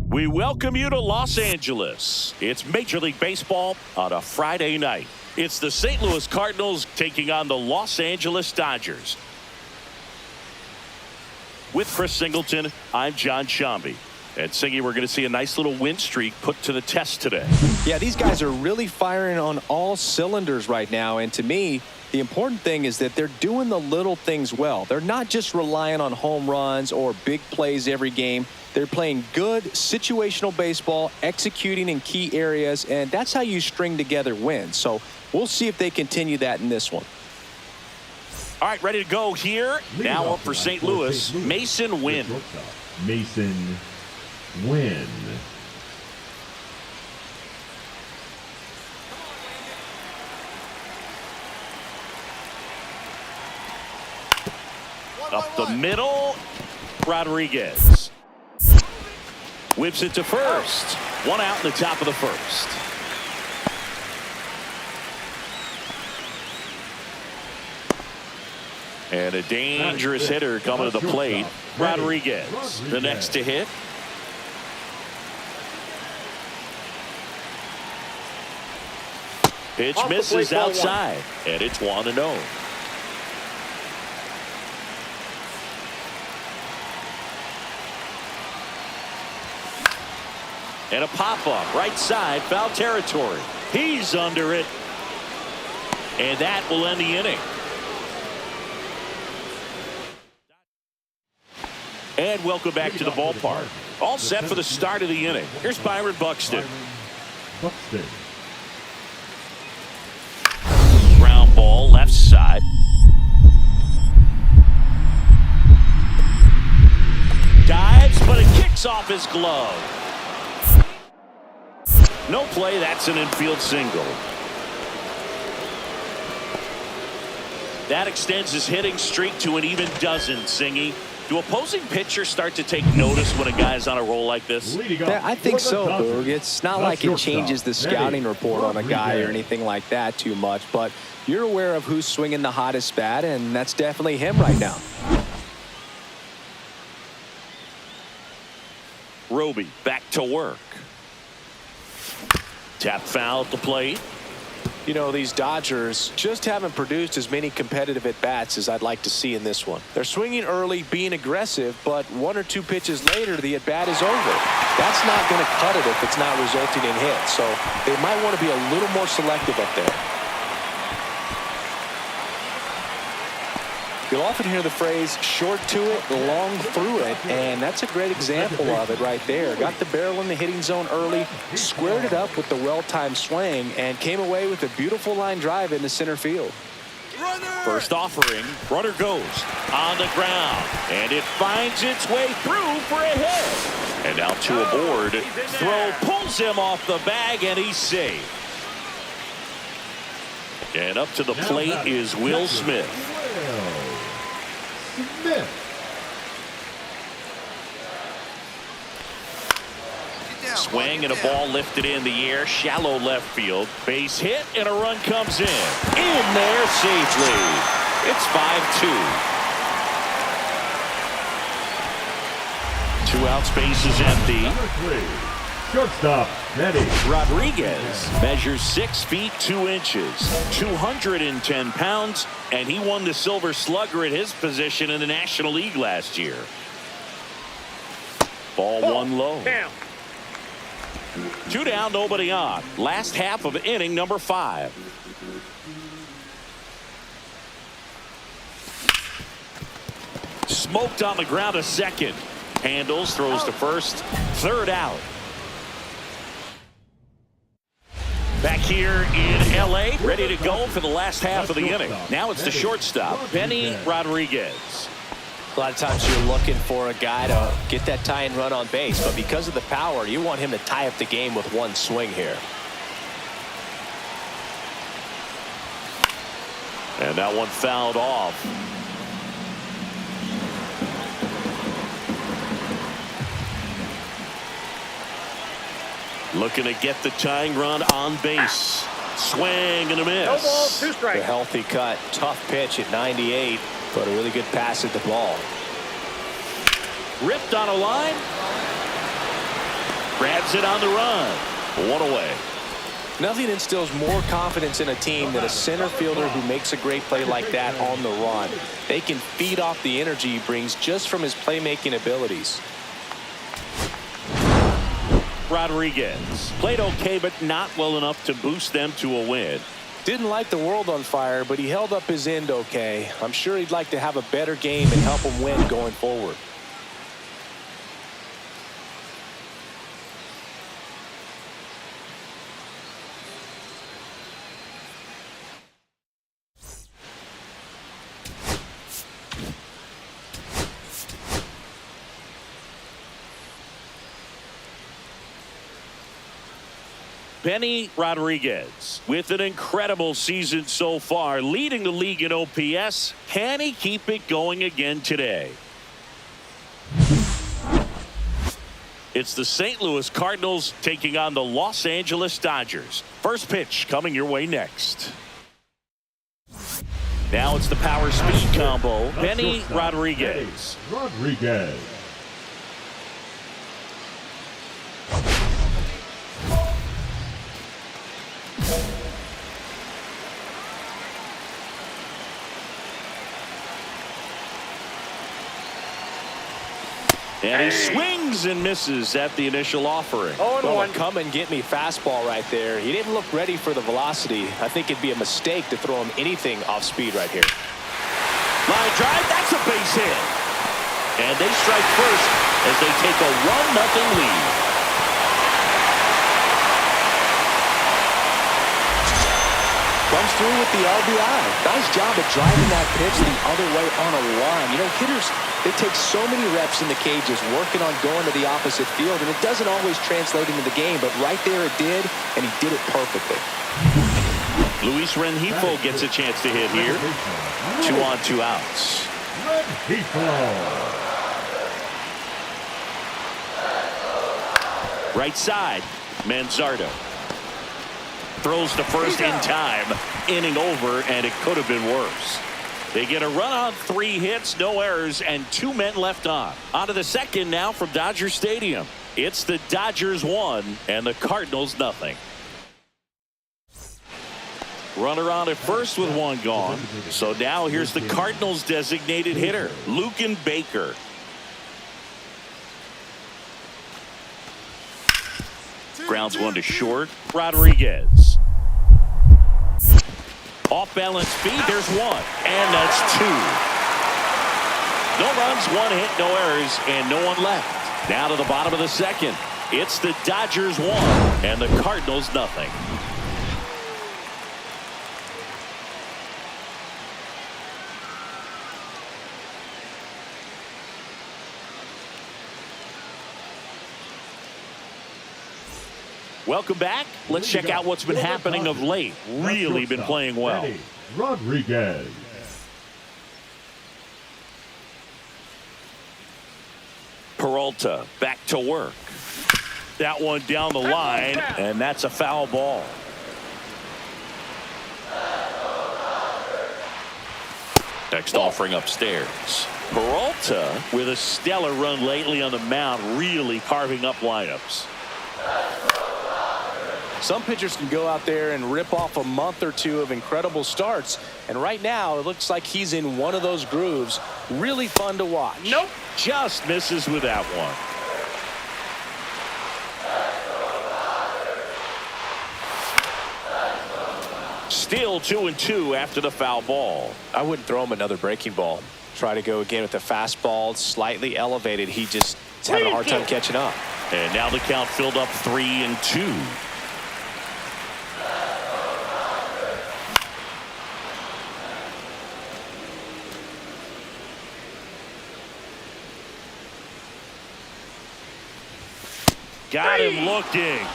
We welcome you to Los Angeles. It's Major League Baseball on a Friday night. It's the St. Louis Cardinals taking on the Los Angeles Dodgers. With Chris Singleton, I'm John Shambi. And Singy, we're going to see a nice little win streak put to the test today. Yeah, these guys are really firing on all cylinders right now. And to me, the important thing is that they're doing the little things well. They're not just relying on home runs or big plays every game. They're playing good situational baseball, executing in key areas, and that's how you string together wins. So we'll see if they continue that in this one. All right, ready to go here. Now up for St. Louis, Mason Wynn. Mason Wynn. Up the middle, Rodriguez. Whips it to first. One out in the top of the first. And a dangerous hitter coming to the plate. Rodriguez, the next to hit. Pitch misses outside, and it's 1-0. And a pop-up right side, foul territory. He's under it. And that will end the inning. And welcome back to the ballpark. All set for the start of the inning. Here's Byron Buxton. Ground ball left side. Dives, but it kicks off his glove. No play, that's an infield single. That extends his hitting streak to an even dozen, Singy. Do opposing pitchers start to take notice when a guy's on a roll like this? Yeah, I think so, Boog. It's not like it changes the scouting report on a guy or anything like that too much, but you're aware of who's swinging the hottest bat, and that's definitely him right now. Roby back to work. Tap foul at the plate. You know, these Dodgers just haven't produced as many competitive at-bats as I'd like to see in this one. They're swinging early, being aggressive, but one or two pitches later, the at-bat is over. That's not going to cut it if it's not resulting in hits, so they might want to be a little more selective up there. You'll often hear the phrase, short to it, long through it, and that's a great example of it right there. Got the barrel in the hitting zone early, squared it up with the well-timed swing, and came away with a beautiful line drive into center field. First offering, runner goes on the ground, and it finds its way through for a hit. And now two aboard. Throw pulls him off the bag, and he's safe. And up to the plate is Will Smith. swing and a ball lifted in the air, shallow left field. Base hit and a run comes in. In there safely. It's 5-2. 2 outs, base is empty. Number 3, shortstop, Betty. Rodriguez measures 6 feet 2 inches, 210 pounds, and he won the Silver Slugger at his position in the National League last year. Ball 1 low. 2 down, nobody on. Last half of inning number 5. Smoked on the ground, a second. Handles, throws to first. 3rd out. Back here in L.A., ready to go for the last half of the inning. Now it's the shortstop, Benny Rodriguez. A lot of times you're looking for a guy to get that tying run on base, but because of the power, you want him to tie up the game with 1 swing here. And that one fouled off. Looking to get the tying run on base. Swing and a miss. No ball, 2 strikes. A healthy cut. Tough pitch at 98, but a really good pass at the ball. Ripped on a line. Grabs it on the run. 1 away. Nothing instills more confidence in a team than a center fielder who makes a great play like that on the run. They can feed off the energy he brings just from his playmaking abilities. Rodriguez played okay, but not well enough to boost them to a win. Didn't light the world on fire, but he held up his end okay. I'm sure he'd like to have a better game and help him win going forward. Benny Rodriguez with an incredible season so far, leading the league in OPS. Can he keep it going again today? It's the St. Louis Cardinals taking on the Los Angeles Dodgers. First pitch coming your way next. Now it's the power speed combo. Benny Rodriguez. Rodriguez. And he swings and misses at the initial offering. Well, a come and get me fastball right there. He didn't look ready for the velocity. I think it'd be a mistake to throw him anything off speed right here. Line drive, that's a base hit. And they strike first as they take a 1-0 lead. Comes through with the RBI. Nice job of driving that pitch the other way on a line. You know, hitters, they take so many reps in the cages working on going to the opposite field, and it doesn't always translate into the game, but right there it did, and he did it perfectly. Luis Rengifo gets a chance to hit here. 2 on, 2 outs. Right side, Manzardo. Throws to first in time. Inning over, and it could have been worse. They get a run on 3 hits, no errors, and 2 men left on. On to the second now from Dodger Stadium. It's the Dodgers 1 and the Cardinals nothing. Runner on at first with 1 gone. So now here's the Cardinals designated hitter, Luken Baker. Grounds 1 to short. Rodriguez. Off balance speed. There's 1. And that's 2. No runs, 1 hit, no errors, and no one left. Now to the bottom of the second. It's the Dodgers 1 and the Cardinals nothing. Welcome back. Let's check out what's been happening of late. Really been playing well. Rodriguez. Peralta back to work. That one down the line, and that's a foul ball. Next offering upstairs. Peralta with a stellar run lately on the mound, really carving up lineups. Some pitchers can go out there and rip off a month or two of incredible starts, and right now it looks like he's in one of those grooves. Really fun to watch. Nope, just misses with that one. Still 2-2 after the foul ball. I wouldn't throw him another breaking ball. Try to go again with the fastball, slightly elevated. He just is having a hard time catching up. And now the count filled up 3-2. Got him looking.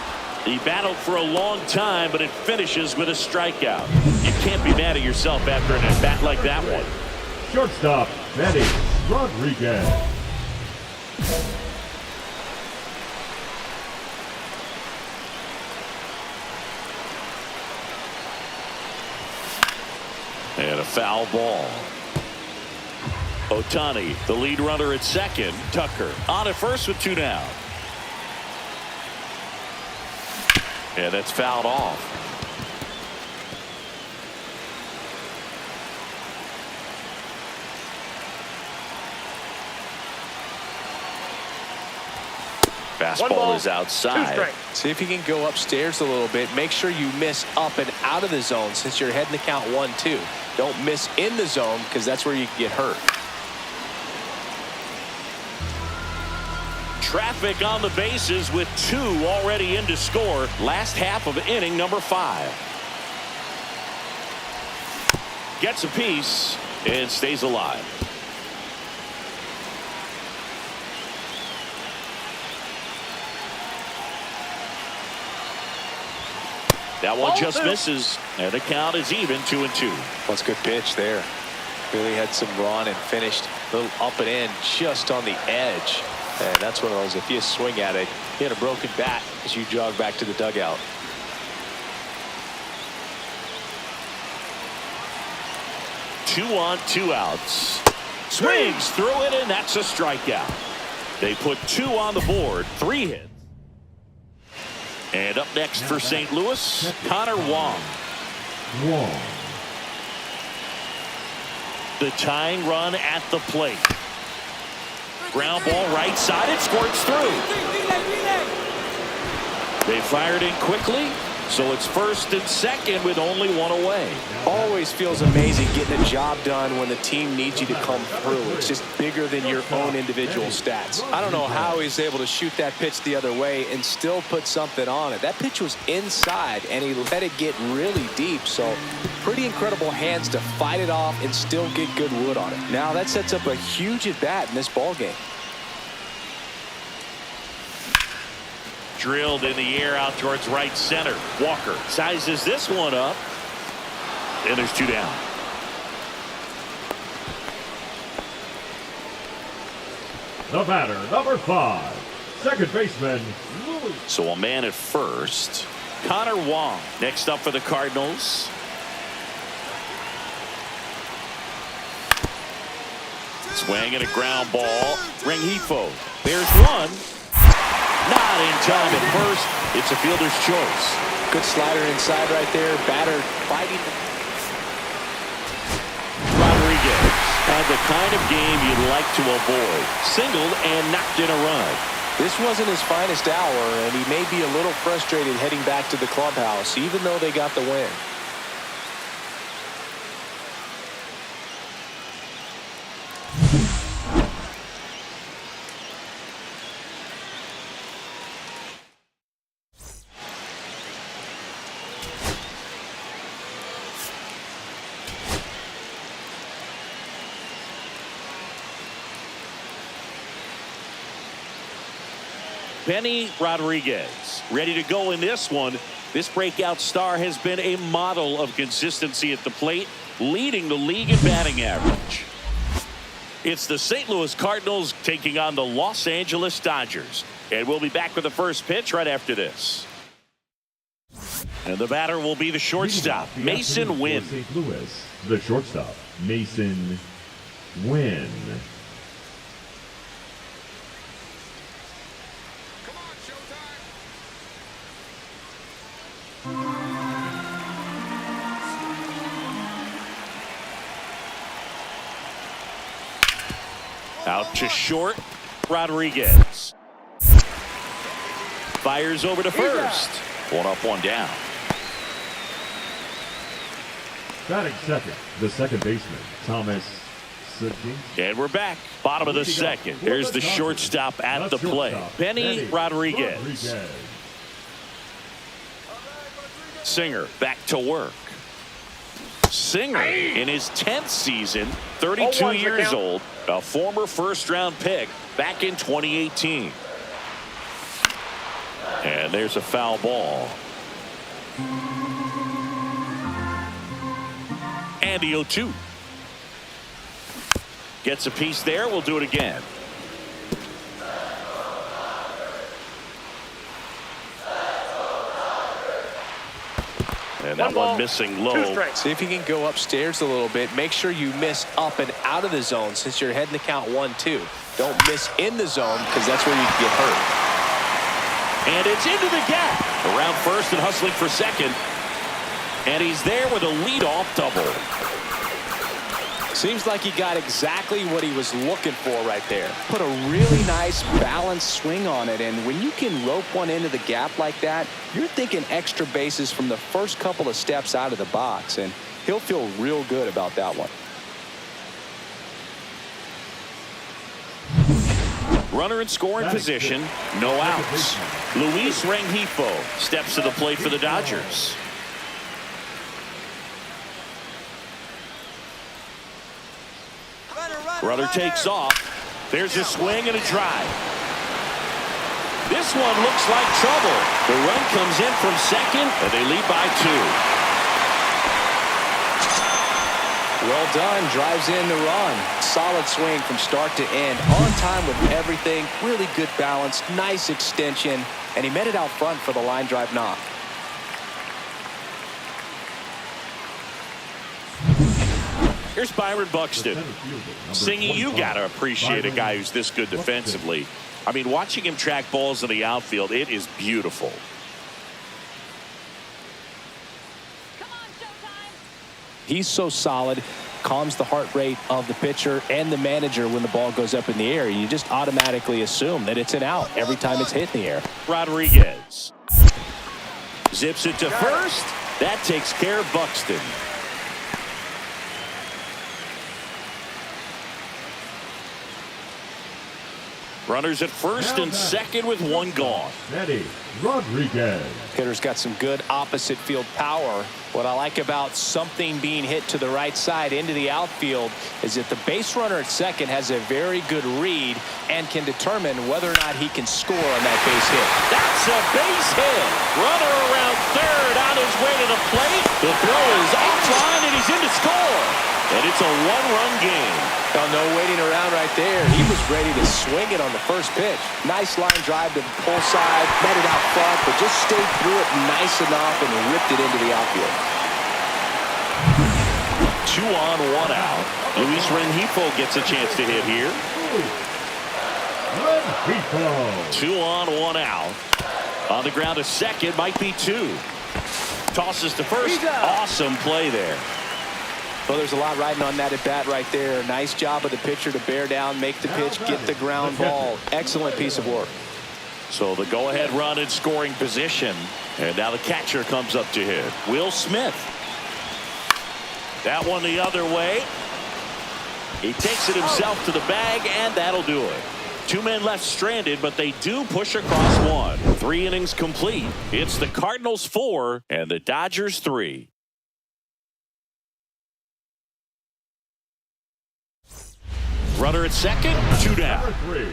He battled for a long time, but it finishes with a strikeout. You can't be mad at yourself after an at-bat like that one. Shortstop, Benny Rodriguez. And a foul ball. Ohtani, the lead runner at second. Tucker on at first with 2 down. And that's fouled off. Fastball is outside. See if you can go upstairs a little bit. Make sure you miss up and out of the zone since you're heading the count 1-2. Don't miss in the zone because that's where you can get hurt. Traffic on the bases with 2 already in to score. Last half of inning number 5. Gets a piece and stays alive. That one just misses, and the count is even 2-2. That's a good pitch there. Really had some run and finished a little up and in just on the edge. And that's one of those, if you swing at it, hit a broken bat as you jog back to the dugout. Two on, 2 outs. Swings through it, and that's a strikeout. They put 2 on the board, 3 hits. And up next for St. Louis, Connor Wong. The tying run at the plate. Ground ball right side. It squirts through. They fired in quickly, so it's first and second with only 1 away. Always feels amazing getting a job done when the team needs you to come through. It's just bigger than your own individual stats. I don't know how he's able to shoot that pitch the other way and still put something on it. That pitch was inside, and he let it get really deep. So pretty incredible hands to fight it off and still get good wood on it. Now that sets up a huge at-bat in this ball game. Drilled in the air out towards right center. Walker sizes this one up. And there's 2 down. The batter, number 5, second baseman, Louis. So a man at first. Connor Wong next up for the Cardinals. Swing and a ground ball. Rengifo. There's one. Not in time at first. It's a fielder's choice. Good slider inside right there. Batter fighting. Rodriguez had the kind of game you'd like to avoid. Singled and knocked in a run. This wasn't his finest hour, and he may be a little frustrated heading back to the clubhouse, even though they got the win. Benny Rodriguez ready to go in this one. This breakout star has been a model of consistency at the plate, leading the league in batting average. It's the St. Louis Cardinals taking on the Los Angeles Dodgers. And we'll be back with the first pitch right after this. And the batter will be the shortstop, Mason Wynn. St. Louis, the shortstop, Mason Wynn. Out to short, Rodriguez. Fires over to first. One up, one down. Batting second, the second baseman, Thomas Sedin. And we're back. Bottom of the second. Here's the shortstop at the plate, Benny Rodriguez. Singer back to work. Singer in his 10th season, 32 years old, a former first-round pick back in 2018. And there's a foul ball. And the 0-2. Gets a piece there. We'll do it again. And that one missing low. See if you can go upstairs a little bit. Make sure you miss up and out of the zone since you're heading to count 1-2. Don't miss in the zone because that's where you can get hurt. And it's into the gap. Around first and hustling for second. And he's there with a leadoff double. Seems like he got exactly what he was looking for right there. Put a really nice balanced swing on it, and when you can rope one into the gap like that, you're thinking extra bases from the first couple of steps out of the box, and he'll feel real good about that one. Runner in scoring position, no outs. Luis Rengifo steps to the plate for the Dodgers. Runner takes off. There's a swing and a drive. This one looks like trouble. The run comes in from second, and they lead by 2. Well done. Drives in the run. Solid swing from start to end. On time with everything. Really good balance. Nice extension. And he met it out front for the line drive knock. Here's Byron Buxton singing "You Gotta Appreciate a Guy Who's This Good Defensively." I mean, watching him track balls in the outfield, it is beautiful. He's so solid, calms the heart rate of the pitcher and the manager when the ball goes up in the air. You just automatically assume that it's an out every time it's hit in the air. Rodriguez zips it to first. That takes care of Buxton. Runners at first and second with one gone. Benny Rodriguez. Hitter's got some good opposite field power. What I like about something being hit to the right side into the outfield is that the base runner at second has a very good read and can determine whether or not he can score on that base hit. That's a base hit. Runner around third on his way to the plate. The throw is offline and he's in to score. And it's a one-run game. Oh, no waiting around right there. He was ready to swing it on the first pitch. Nice line drive to the pull side, met it out front, but just stayed through it nice enough and ripped it into the outfield. 2 on, 1 out. Luis Rengifo gets a chance to hit here. Rengifo. 2 on, 1 out. On the ground to second, might be 2. Tosses to first. Awesome play there. Well, there's a lot riding on that at bat right there. Nice job of the pitcher to bear down, make the pitch, get the ground ball. Excellent piece of work. So the go-ahead run in scoring position. And now the catcher comes up to hit. Will Smith. That one the other way. He takes it himself to the bag, and that'll do it. 2 men left stranded, but they do push across 1. 3 innings complete. It's the Cardinals 4 and the Dodgers 3. Runner at second, 2 down. Number 3,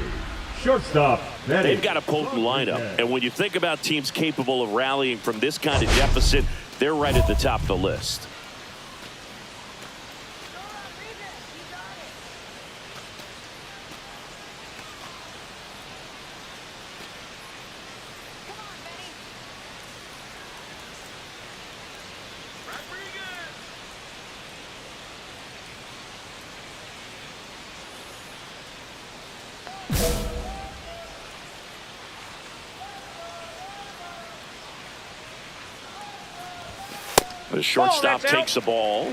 shortstop Benny. They've got a potent lineup, and when you think about teams capable of rallying from this kind of deficit, they're right at the top of the list. The shortstop takes the ball.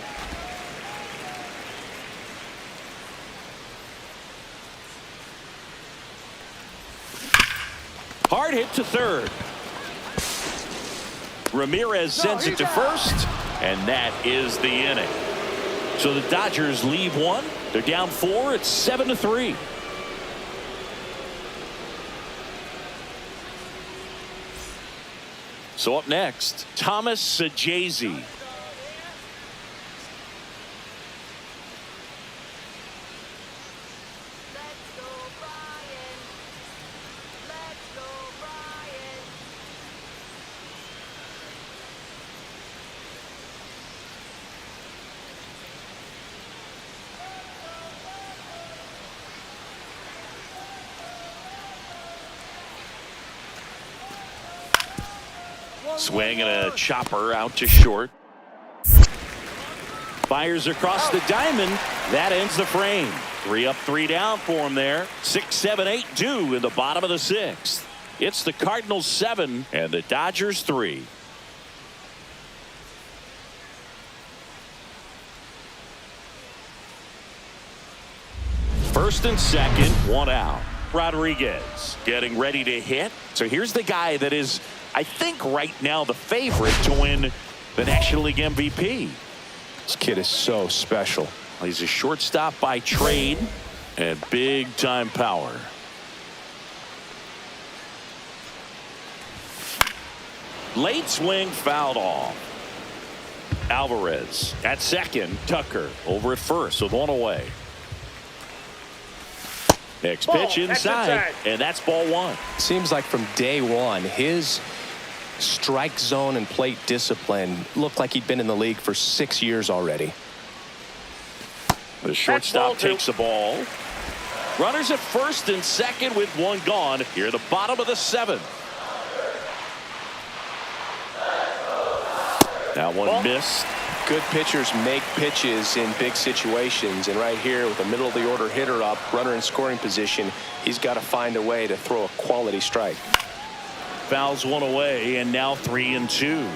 Hard hit to third. Ramirez sends it to first, and that is the inning. So the Dodgers leave one. They're down 4. It's 7-3. So up next, Thomas Sajazi. Swing and a chopper out to short. Fires across the diamond. That ends the frame. 3 up, 3 down for him there. 6, 7, 8 due in the bottom of the 6th. It's the Cardinals 7 and the Dodgers 3. First and second, 1 out. Rodriguez getting ready to hit. So here's the guy that is, I think, right now the favorite to win the National League MVP. This kid is so special. He's a shortstop by trade and big time power. Late swing fouled off. Alvarez at second. Tucker over at first with 1 away. Next pitch inside, and that's ball 1. Seems like from day one, his strike zone and plate discipline looked like he'd been in the league for 6 years already. The shortstop takes the ball. Runners at first and second with 1 gone. Here at the bottom of the 7th. That one missed. Good pitchers make pitches in big situations, and right here with a middle of the order hitter up, runner in scoring position, he's got to find a way to throw a quality strike. Fouls 1 away, and now 3-2.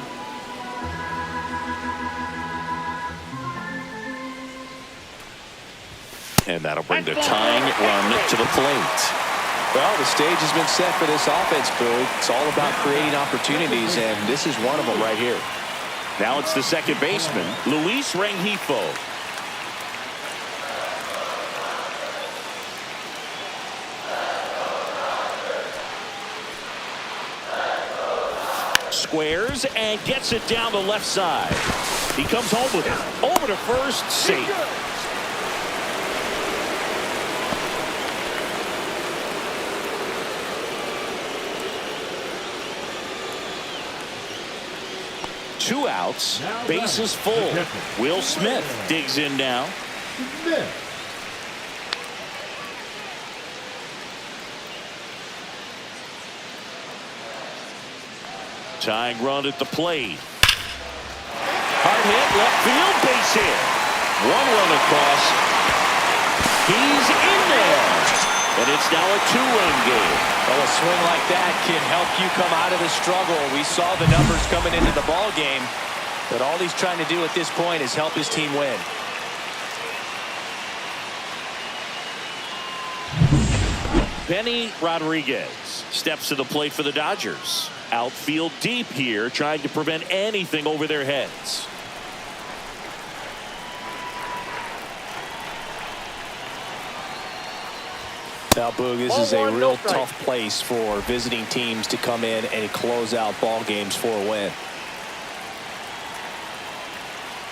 And that'll bring the tying run to the plate. Well, the stage has been set for this offense, Boog. It's all about creating opportunities, and this is one of them right here. Now it's the second baseman, Luis Rengifo. Squares and gets it down the left side. He comes home with it. Over to first, safe. Two outs, bases full. Will Smith digs in now. Tying run at the plate. Hard hit, left field, base hit. 1 run across. He's in there. And it's now a 2-run game. Well, a swing like that can help you come out of the struggle. We saw the numbers coming into the ball game, but all he's trying to do at this point is help his team win. Benny Rodriguez steps to the plate for the Dodgers. Outfield deep here, trying to prevent anything over their heads. Now, Boog, this is a real tough place for visiting teams to come in and close out ball games for a win.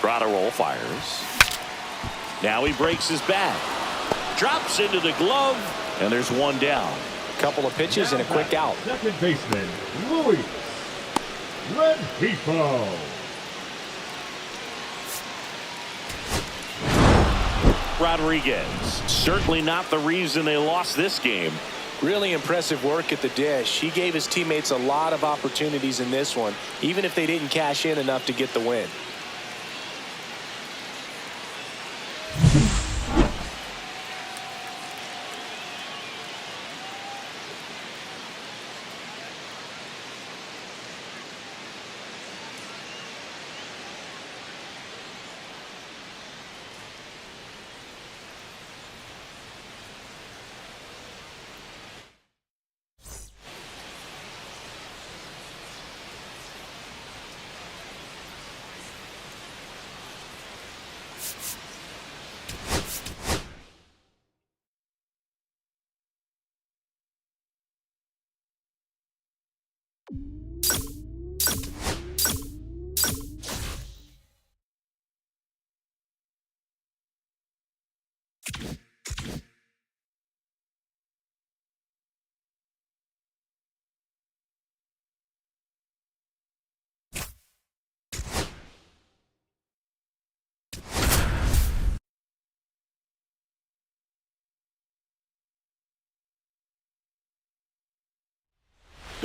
Roll fires. Now he breaks his bat. Drops into the glove, and there's 1 down. Couple of pitches and a quick out. Second baseman, Luis Rengifo. Rodriguez, certainly not the reason they lost this game. Really impressive work at the dish. He gave his teammates a lot of opportunities in this one, even if they didn't cash in enough to get the win.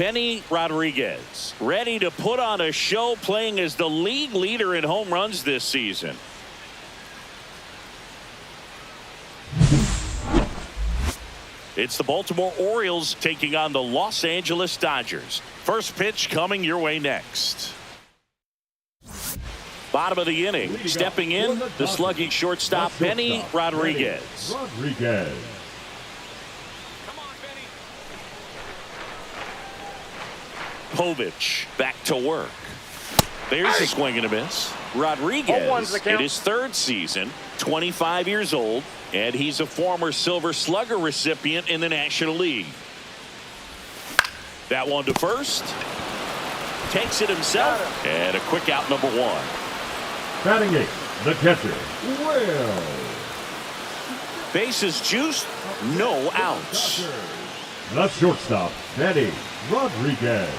Benny Rodriguez, ready to put on a show, playing as the league leader in home runs this season. It's the Baltimore Orioles taking on the Los Angeles Dodgers. First pitch coming your way next. Bottom of the inning, stepping in, the slugging shortstop, Benny Rodriguez. Povich back to work. There's a swing and a miss. Rodriguez in his third season, 25 years old, and he's a former Silver Slugger recipient in the National League. That one to first. Takes it himself, and a quick out, number one. Batting eight, the catcher, Will. Bases juiced, no outs. The shortstop, Benny Rodriguez.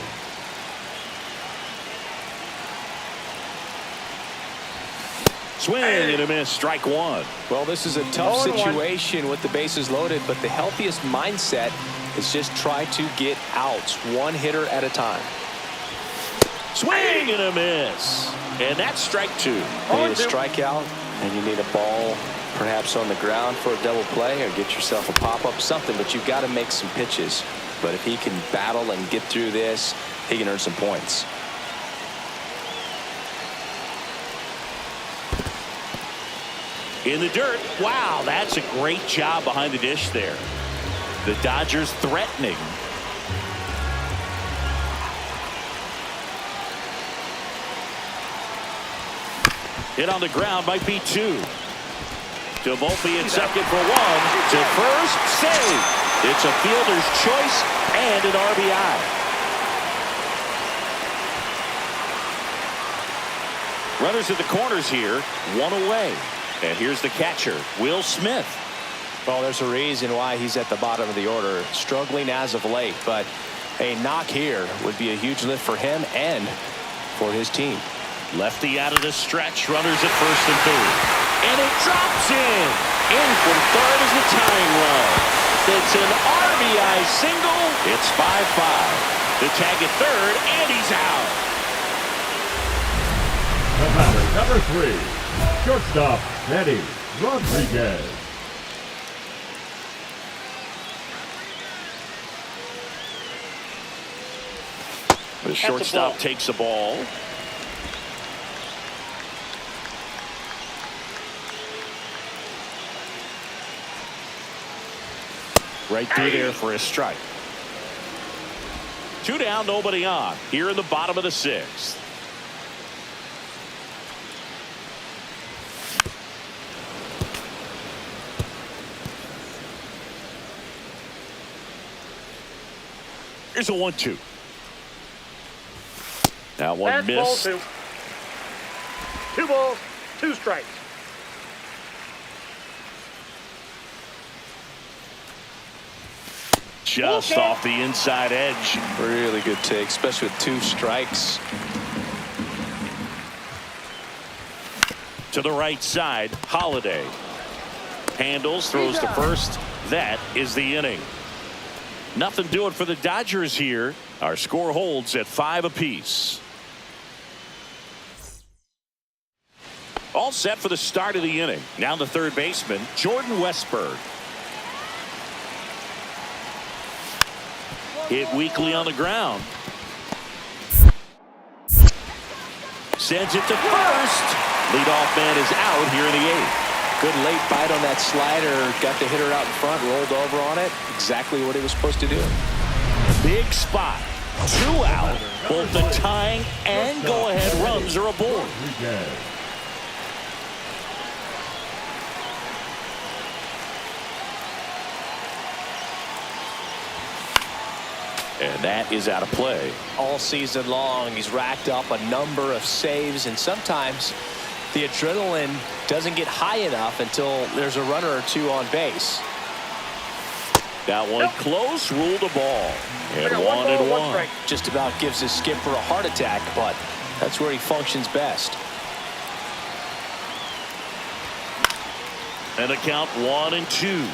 Swing and a miss, strike one. Well, this is a tough situation with the bases loaded, but the healthiest mindset is just try to get outs, one hitter at a time. Swing and a miss. And that's strike two. You need a strikeout, and you need a ball perhaps on the ground for a double play, or get yourself a pop-up, something, but you've got to make some pitches. But if he can battle and get through this, he can earn some points. In the dirt. Wow, that's a great job behind the dish there. The Dodgers threatening. Hit on the ground, might be two. To Volpe at second for one. To first, save. It's a fielder's choice and an RBI. Runners at the corners here, one away. And here's the catcher, Will Smith. Well, there's a reason why he's at the bottom of the order, struggling as of late, but a knock here would be a huge lift for him and for his team. Lefty out of the stretch, runners at first and third. And it drops in. In from third is the tying run. It's an RBI single. It's 5-5. The tag at third, and he's out. The batter, number three, shortstop, Benny Rodriguez. The shortstop takes the ball. Right through there for a strike. Two down, nobody on. Here in the bottom of the sixth. Here's a 1-2. That one missed. Ball two. Two balls, two strikes. Just off the inside edge. Really good take, especially with two strikes. To the right side, Holiday. Handles, throws to first. That is the inning. Nothing doing for the Dodgers here. Our score holds at 5 apiece. All set for the start of the inning. Now the third baseman, Jordan Westburg. Hit weakly on the ground. Sends it to first. Leadoff man is out here in the eighth. Good late bite on that slider. Got the hitter out in front, rolled over on it. Exactly what he was supposed to do. Big spot. Two out. Both the tying and go-ahead runs are aboard. And that is out of play. All season long, he's racked up a number of saves, and sometimes the adrenaline doesn't get high enough until there's a runner or two on base. That one close, ruled a ball. And One ball, one 1-1. strike. Just about gives his skipper a heart attack, but that's where he functions best. And a count 1-2.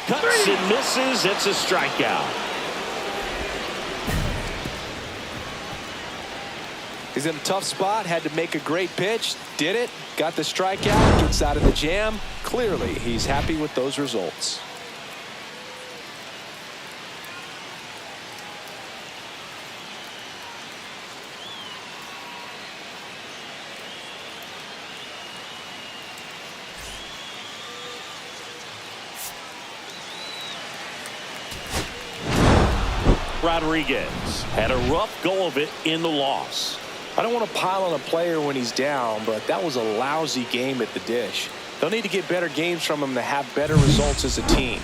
Cuts and misses. It's a strikeout. He's in a tough spot, had to make a great pitch, did it, got the strikeout, gets out of the jam. Clearly, he's happy with those results. Rodriguez had a rough go of it in the loss. I don't want to pile on a player when he's down, but that was a lousy game at the dish. They'll need to get better games from him to have better results as a team.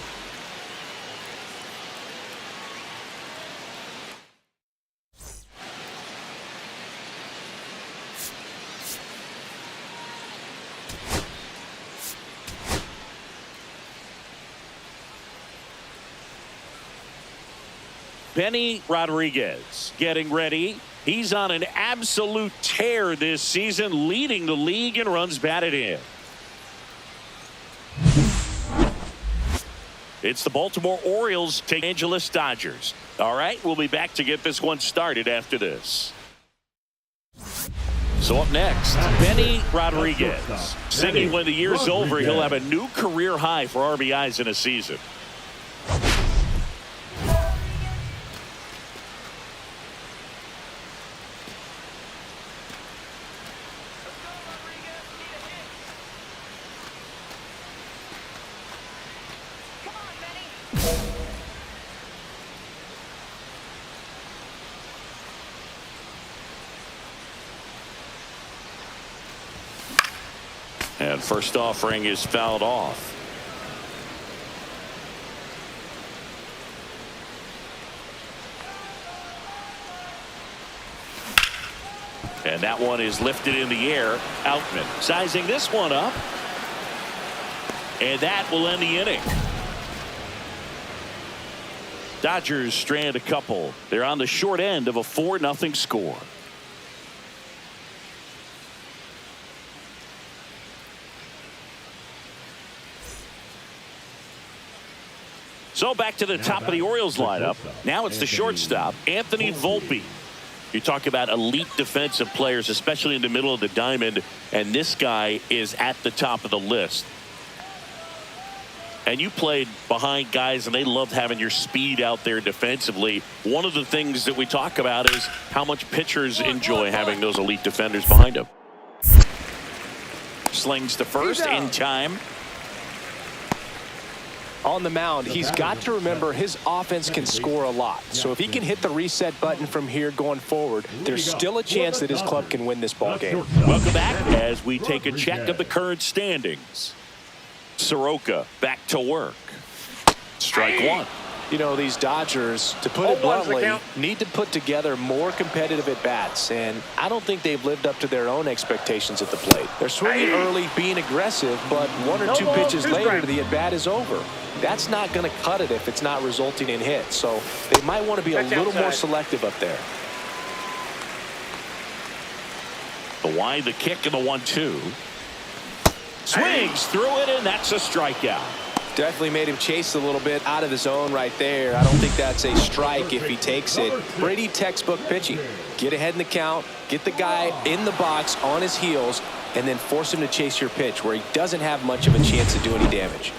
Benny Rodriguez getting ready. He's on an absolute tear this season, leading the league in runs batted in. It's the Baltimore Orioles take Angeles Dodgers. All right, we'll be back to get this one started after this. So up next, Benny Rodriguez. Singing when the year's over, he'll have a new career high for RBIs in a season. And first offering is fouled off. And that one is lifted in the air. Outman sizing this one up. And that will end the inning. Dodgers strand a couple. They're on the short end of a 4-0 score. So back to the top of the Orioles lineup. Now it's the shortstop, Anthony Volpe. You talk about elite defensive players, especially in the middle of the diamond, and this guy is at the top of the list. And you played behind guys, and they loved having your speed out there defensively. One of the things that we talk about is how much pitchers enjoy having those elite defenders behind them. Slings to first in time. On the mound, he's got to remember his offense can score a lot. So if he can hit the reset button from here going forward, there's still a chance that his club can win this ball game. Welcome back as we take a check of the current standings. Soroka back to work. Strike one. You know, these Dodgers, to put it bluntly, need to put together more competitive at-bats, and I don't think they've lived up to their own expectations at the plate. They're swinging early, being aggressive, but one or two pitches later, the at-bat is over. That's not going to cut it if it's not resulting in hits, so they might want to be a little more selective up there. The wide, the kick, and the 1-2. Swings through it, and that's a strikeout. Definitely made him chase a little bit out of his zone right there. I don't think that's a strike if he takes it. Brady textbook pitching. Get ahead in the count, get the guy in the box on his heels, and then force him to chase your pitch where he doesn't have much of a chance to do any damage.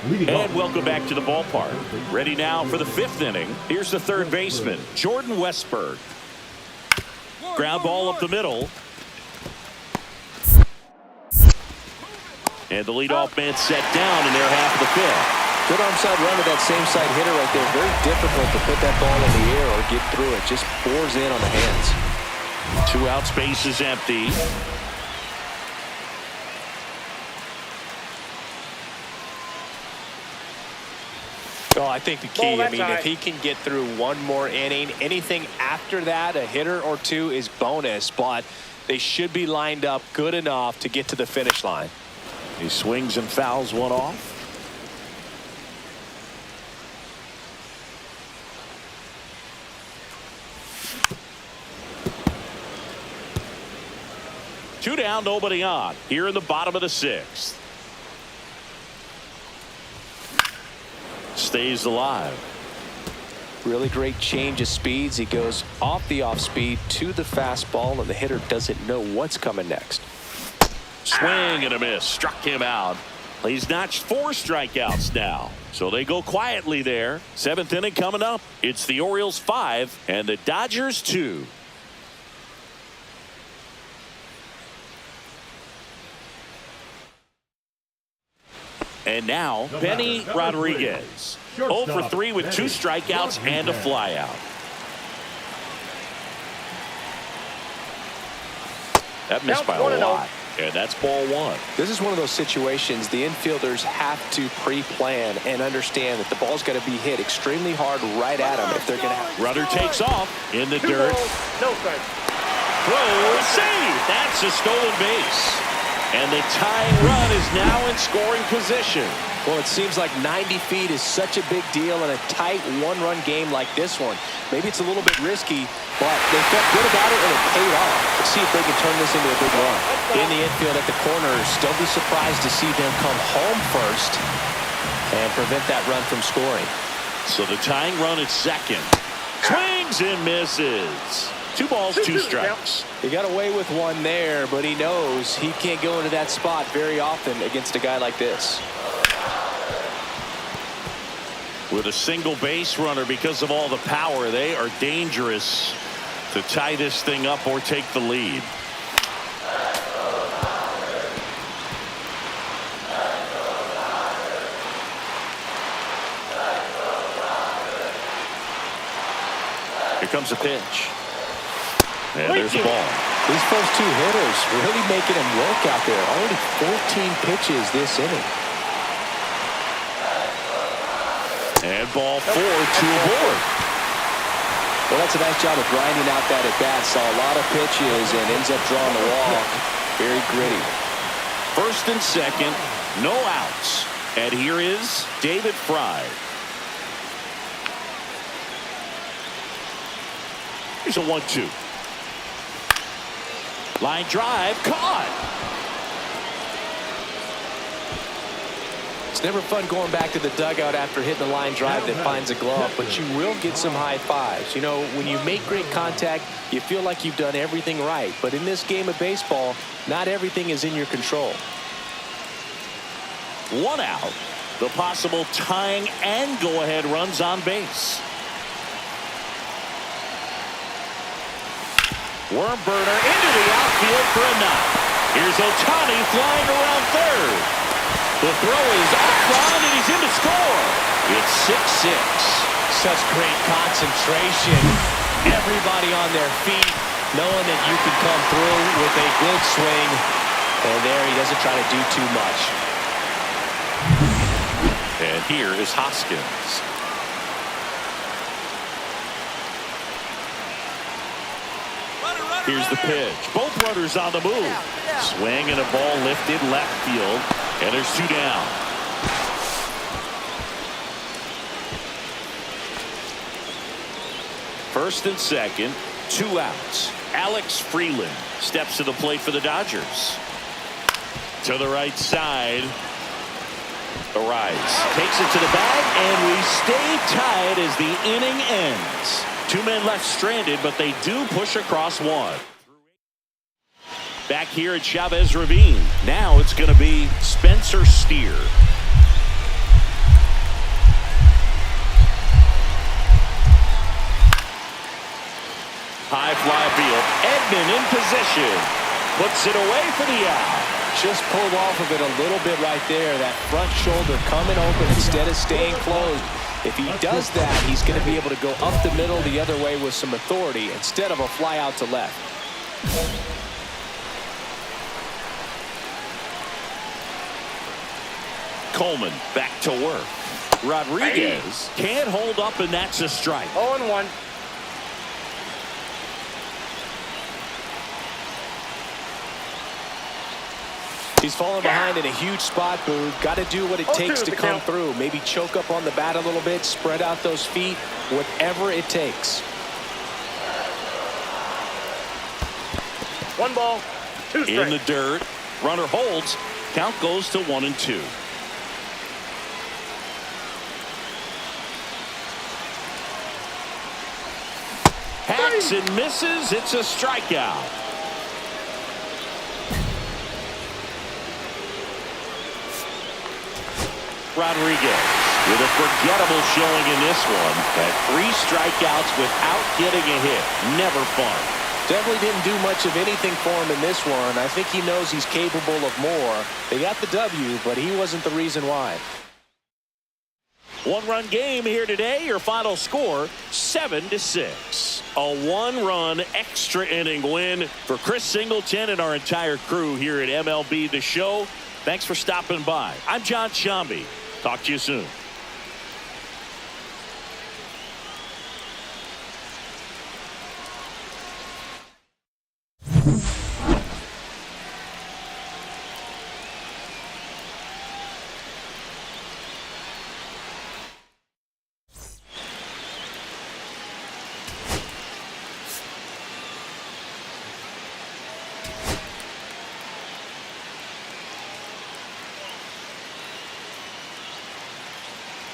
And welcome back to the ballpark. Ready now for the 5th inning. Here's the third baseman, Jordan Westburg. Ground ball up the middle. And the leadoff man set down in their half of the 5th. Good onside run to that same side hitter right there. Very difficult to put that ball in the air or get through it. Just bores in on the hands. 2 outs, base is empty. Well, I think the key, if he can get through one more inning, anything after that, a hitter or two is bonus, but they should be lined up good enough to get to the finish line. He swings and fouls one off. Two down, nobody on. Here in the bottom of the 6th. stays alive. Really great change of speeds. He goes off the off speed to the fastball, and the hitter doesn't know what's coming next. Swing and a miss. Struck him out. He's notched 4 strikeouts now. So they go quietly there. 7th inning coming up. It's the Orioles 5 and the Dodgers 2. And now, Benny Rodriguez. 0 for 3 with 2 strikeouts and a flyout. That missed by a lot. And that's ball 1. This is one of those situations the infielders have to pre-plan and understand that the ball's got to be hit extremely hard right at them if they're going to have. Runner takes off in the dirt. No strike. Throw, save. That's a stolen base. And the tying run is now in scoring position. Well, it seems like 90 feet is such a big deal in a tight one-run game like this one. Maybe it's a little bit risky, but they felt good about it and it paid off. Let's see if they can turn this into a big run. In the infield at the corners, don't be surprised to see them come home first and prevent that run from scoring. So the tying run at second. Swings and misses. 2 balls, 2 strikes. He got away with one there, but he knows he can't go into that spot very often against a guy like this. With a single base runner, because of all the power, they are dangerous to tie this thing up or take the lead. Here comes a pitch. And there's the ball. These first 2 hitters really making him work out there. Already 14 pitches this inning. And ball 4, 2 aboard. Well, that's a nice job of grinding out that at-bat. Saw a lot of pitches and ends up drawing the walk. Very gritty. 1st and 2nd, no outs. And here is David Fry. Here's a 1-2. Line drive, caught. It's never fun going back to the dugout after hitting a line drive that finds a glove, but you will get some high fives. You know, when you make great contact, you feel like you've done everything right. But in this game of baseball, not everything is in your control. 1 out. The possible tying and go-ahead runs on base. Worm burner into the outfield for a knock. Here's Ohtani flying around third. The throw is offline and he's in to score. It's 6-6. Such great concentration. Everybody on their feet, knowing that you can come through with a good swing. And there he doesn't try to do too much. And here is Hoskins. Here's the pitch. Both runners on the move. Swing and a ball lifted left field. And there's 2 down. First and second, 2 outs. Alex Freeland steps to the plate for the Dodgers. To the right side. Arise. Takes it to the bag, and we stay tied as the inning ends. 2 men left stranded, but they do push across 1. Back here at Chavez Ravine. Now it's going to be Spencer Steer. High fly field. Edman in position. Puts it away for the out. Just pulled off of it a little bit right there. That front shoulder coming open instead of staying closed. If he does that, he's going to be able to go up the middle the other way with some authority instead of a fly out to left. Coleman back to work. Rodriguez can't hold up, and that's a strike. 0-1. He's falling behind in a huge spot, Boo. Got to do what it takes to come through. Maybe choke up on the bat a little bit, spread out those feet, whatever it takes. 1 ball, 2 strikes. In the dirt. Runner holds. Count goes to 1-2. Hacks and misses. It's a strikeout. Rodriguez with a forgettable showing in this one. Had 3 strikeouts without getting a hit. Never fun. Definitely didn't do much of anything for him in this one. I think he knows he's capable of more. They got the W, but he wasn't the reason why. 1-run game here today. Your final score 7-6. A 1-run extra inning win for Chris Singleton and our entire crew here at MLB The Show. Thanks for stopping by. I'm John Shambi. Talk to you soon.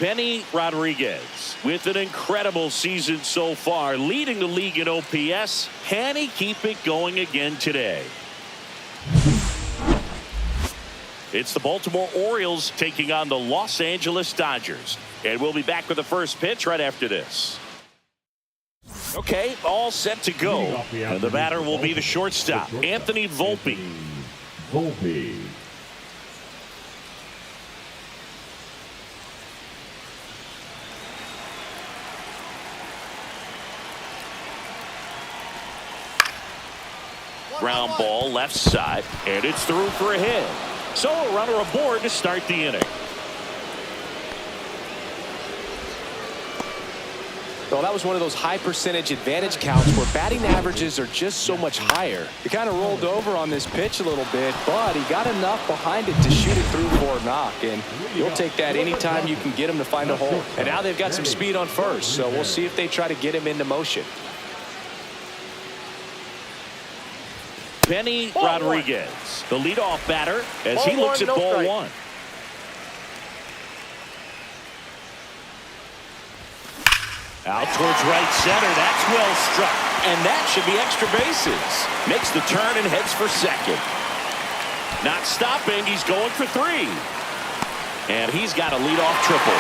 Benny Rodriguez with an incredible season so far, leading the league in OPS. Can he keep it going again today? It's the Baltimore Orioles taking on the Los Angeles Dodgers. And we'll be back with the first pitch right after this. Okay, all set to go. And the batter will be the shortstop, Anthony Volpe. Volpe. Ground ball left side, and it's through for a hit. So a runner aboard to start the inning. Well, that was one of those high percentage advantage counts where batting averages are just so much higher. He kind of rolled over on this pitch a little bit, but he got enough behind it to shoot it through for a knock, and you'll take that anytime you can get him to find a hole. And now they've got some speed on first, so we'll see if they try to get him into motion. Benny Rodriguez, the leadoff batter, as he looks at ball 1. Out towards right center. That's well struck. And that should be extra bases. Makes the turn and heads for second. Not stopping. He's going for 3. And he's got a leadoff triple.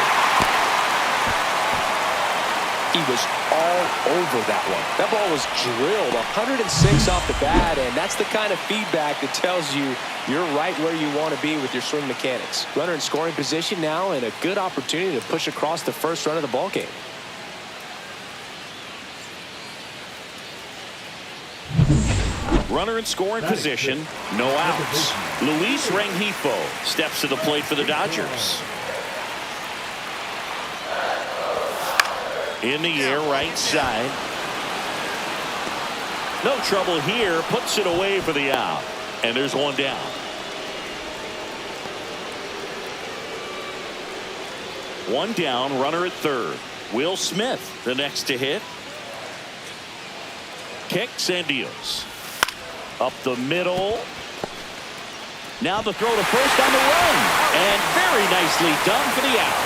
He was all over that one. That ball was drilled 106 off the bat, and that's the kind of feedback that tells you you're right where you want to be with your swing mechanics. Runner in scoring position now, and a good opportunity to push across the first run of the ball game. Runner in scoring position, no outs. Luis Rengifo steps to the plate for the Dodgers. In the air, right side. No trouble here. Puts it away for the out. And there's one down. One down, runner at third. Will Smith, the next to hit. Kicks and deals. Up the middle. Now the throw to first on the run. And very nicely done for the out.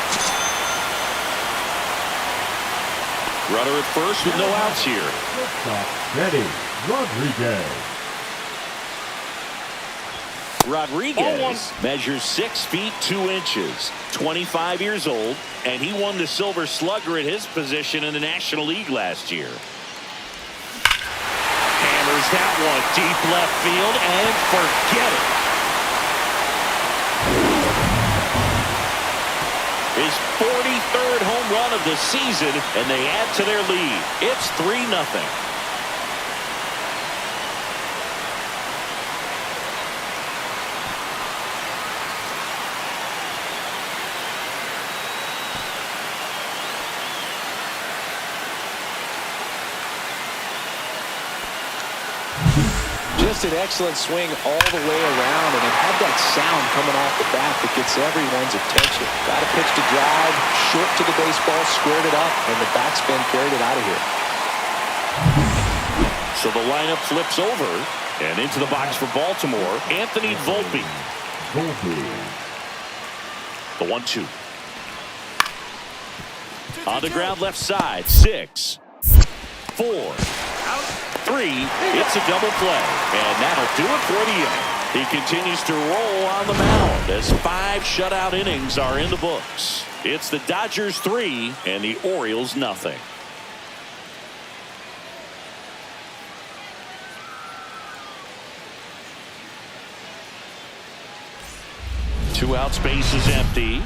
Runner at first with no outs here. Benny Rodriguez. Rodriguez measures 6 feet 2 inches, 25 years old, and he won the Silver Slugger at his position in the National League last year. Hammers that one deep left field and forget it. His 43rd home run of the season, and they add to their lead. It's 3-0. Just an excellent swing all the way around, and it had that sound coming off the bat that gets everyone's attention. Got a pitch to drive, short to the baseball, squared it up, and the backspin carried it out of here. So the lineup flips over, and into the box for Baltimore, Anthony Volpe. The 1-2. On the ground left side, 6. 4. 3. It's a double play. And that'll do it for the inning. He continues to roll on the mound as 5 shutout innings are in the books. It's the Dodgers 3 and the Orioles nothing. Two out, space is empty.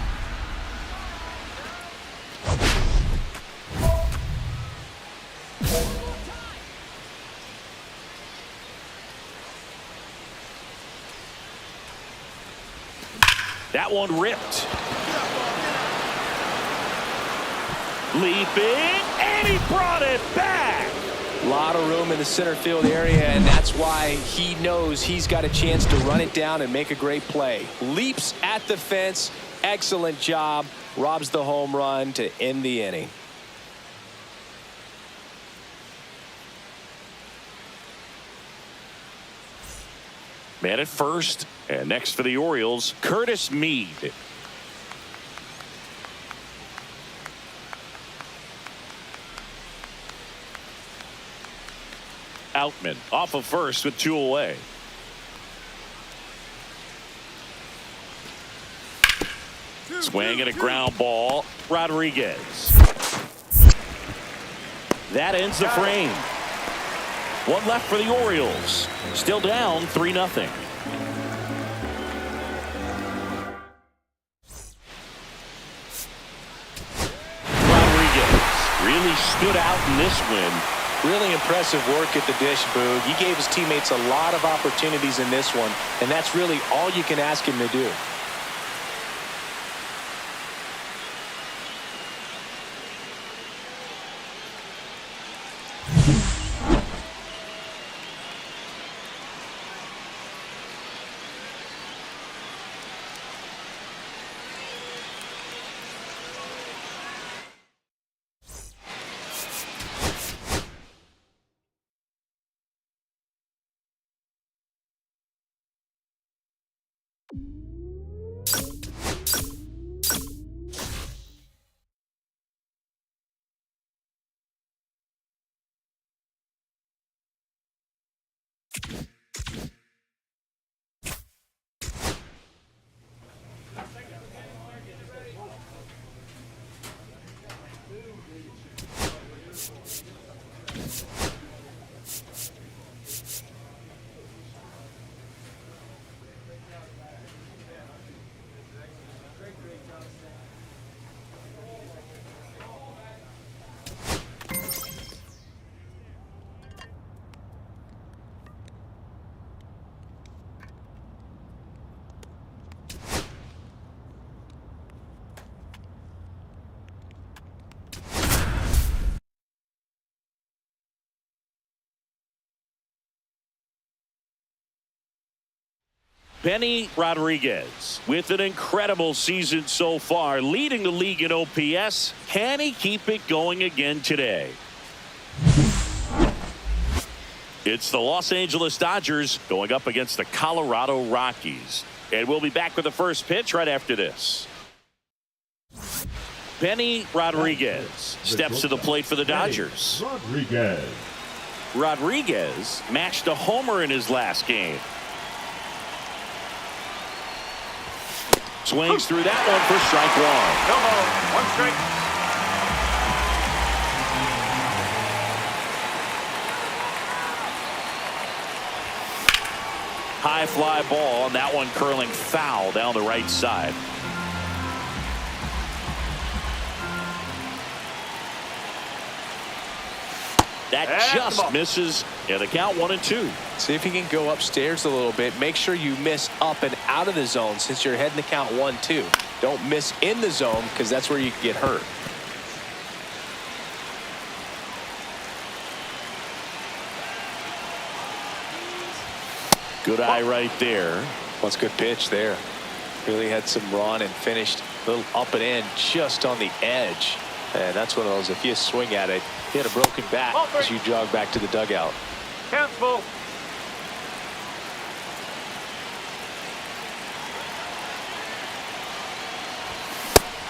That one ripped. Leaping, and he brought it back. A lot of room in the center field area, and that's why he knows he's got a chance to run it down and make a great play. Leaps at the fence. Excellent job. Robs the home run to end the inning. Man at first, and next for the Orioles, Curtis Mead. Outman off of first with 2 away. Swing and a ground ball. Rodriguez. That ends the frame. One left for the Orioles. Still down 3-0. Rodriguez really stood out in this win. Really impressive work at the dish, Boog. He gave his teammates a lot of opportunities in this one, and that's really all you can ask him to do. Benny Rodriguez with an incredible season so far, leading the league in OPS. Can he keep it going again today? It's the Los Angeles Dodgers going up against the Colorado Rockies. And we'll be back with the first pitch right after this. Benny Rodriguez steps to the plate for the Dodgers. Rodriguez matched a homer in his last game. Swings through that one for strike 1. No ball, 1 strike. High fly ball, and that one curling foul down the right side. That just misses, and the count 1-2. See if you can go upstairs a little bit. Make sure you miss up and out of the zone since you're heading the count 1-2. Don't miss in the zone because that's where you can get hurt. Good eye right there. Well, that's a good pitch there. Really had some run and finished a little up and in just on the edge. And that's one of those, if you swing at it, you had a broken bat as you jog back to the dugout. Count's full.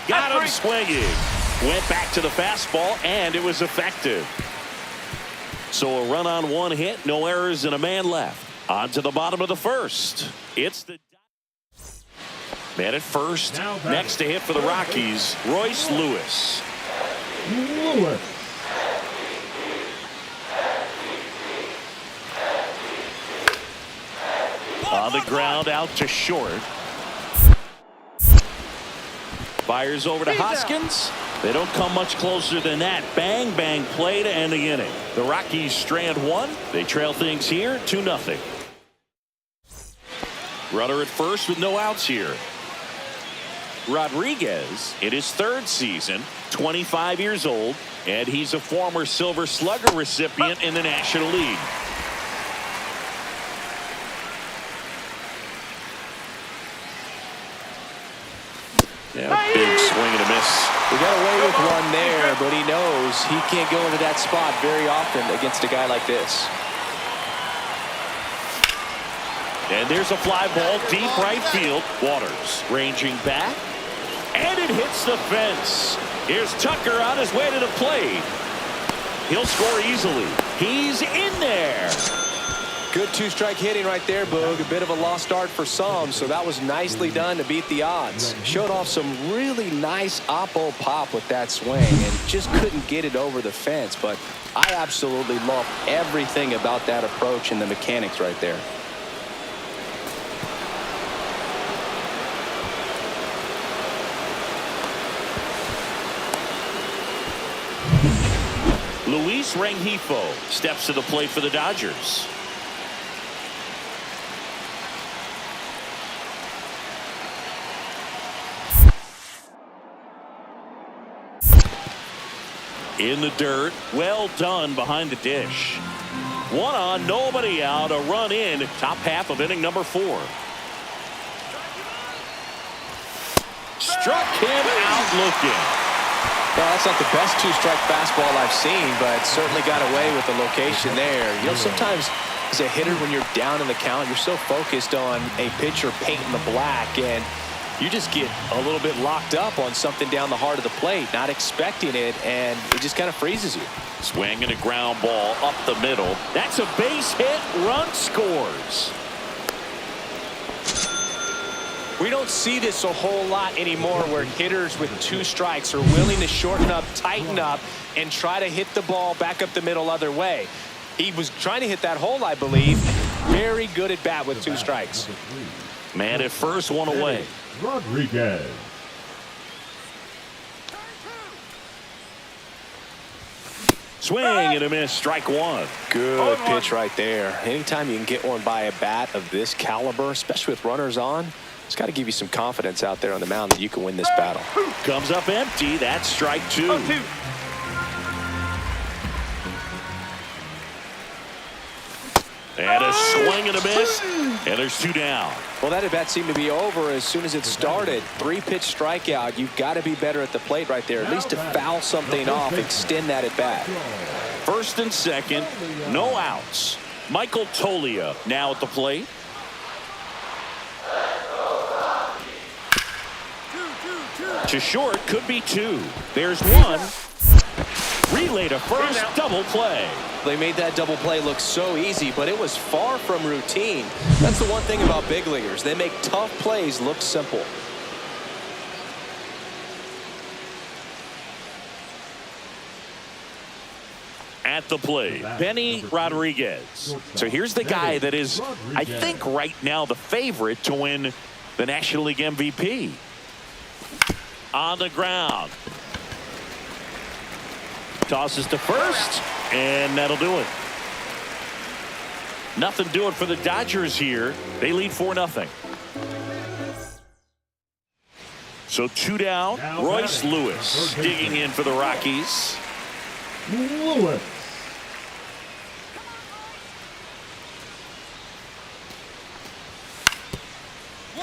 Got him swinging. Went back to the fastball, and it was effective. So a run on one hit, no errors, and a man left. On to the bottom of the first. It's the man at first. Next to hit for the Rockies, Royce Lewis. Lewis. On the ground, out to short. Fires over to Hoskins. They don't come much closer than that. Bang, bang play to end the inning. The Rockies strand one. They trail things here 2-0. Runner at first with no outs here. Rodriguez in his third season, 25 years old, and he's a former Silver Slugger recipient in the National League. Yeah, big swing and a miss. We got away with one there, but he knows he can't go into that spot very often against a guy like this. And there's a fly ball deep right field. Waters ranging back, and it hits the fence. Here's Tucker on his way to the plate. He'll score easily. He's in there. Good two-strike hitting right there, Boog. A bit of a lost start for some, so that was nicely done to beat the odds. Showed off some really nice oppo pop with that swing and just couldn't get it over the fence. But I absolutely love everything about that approach and the mechanics right there. Luis Rengifo steps to the plate for the Dodgers. In the dirt, well done behind the dish. One on, nobody out, a run in, top half of inning number 4. Struck him out looking. Well, that's not the best two-strike fastball I've seen, but certainly got away with the location there. You know, sometimes as a hitter, when you're down in the count, you're so focused on a pitcher painting the black, and you just get a little bit locked up on something down the heart of the plate, not expecting it, and it just kind of freezes you. Swing and a ground ball up the middle. That's a base hit. Run scores. We don't see this a whole lot anymore where hitters with two strikes are willing to shorten up, tighten up, and try to hit the ball back up the middle other way. He was trying to hit that hole, I believe. Very good at bat with two strikes. Man at first, one away. Rodriguez. Swing and a miss, strike one. Good pitch right there. Anytime you can get one by a bat of this caliber, especially with runners on, it's got to give you some confidence out there on the mound that you can win this battle. Comes up empty. That's strike 2. And a swing and a miss. And there's 2 down. Well, that at bat seemed to be over as soon as it started. 3-pitch strikeout. You've got to be better at the plate right there, at least to foul something off, extend that at bat. First and second, no outs. Michael Toglia now at the plate. To short, could be 2. There's 1. Relay to first, double play. They made that double play look so easy, but it was far from routine. That's the one thing about big leaguers. They make tough plays look simple. At the plate, Benny Rodriguez. So here's the guy that is, I think, right now the favorite to win the National League MVP. On the ground. Tosses to first, and that'll do it. Nothing doing for the Dodgers here. They lead 4-0. So 2 down. Royce Lewis digging in for the Rockies. Lewis.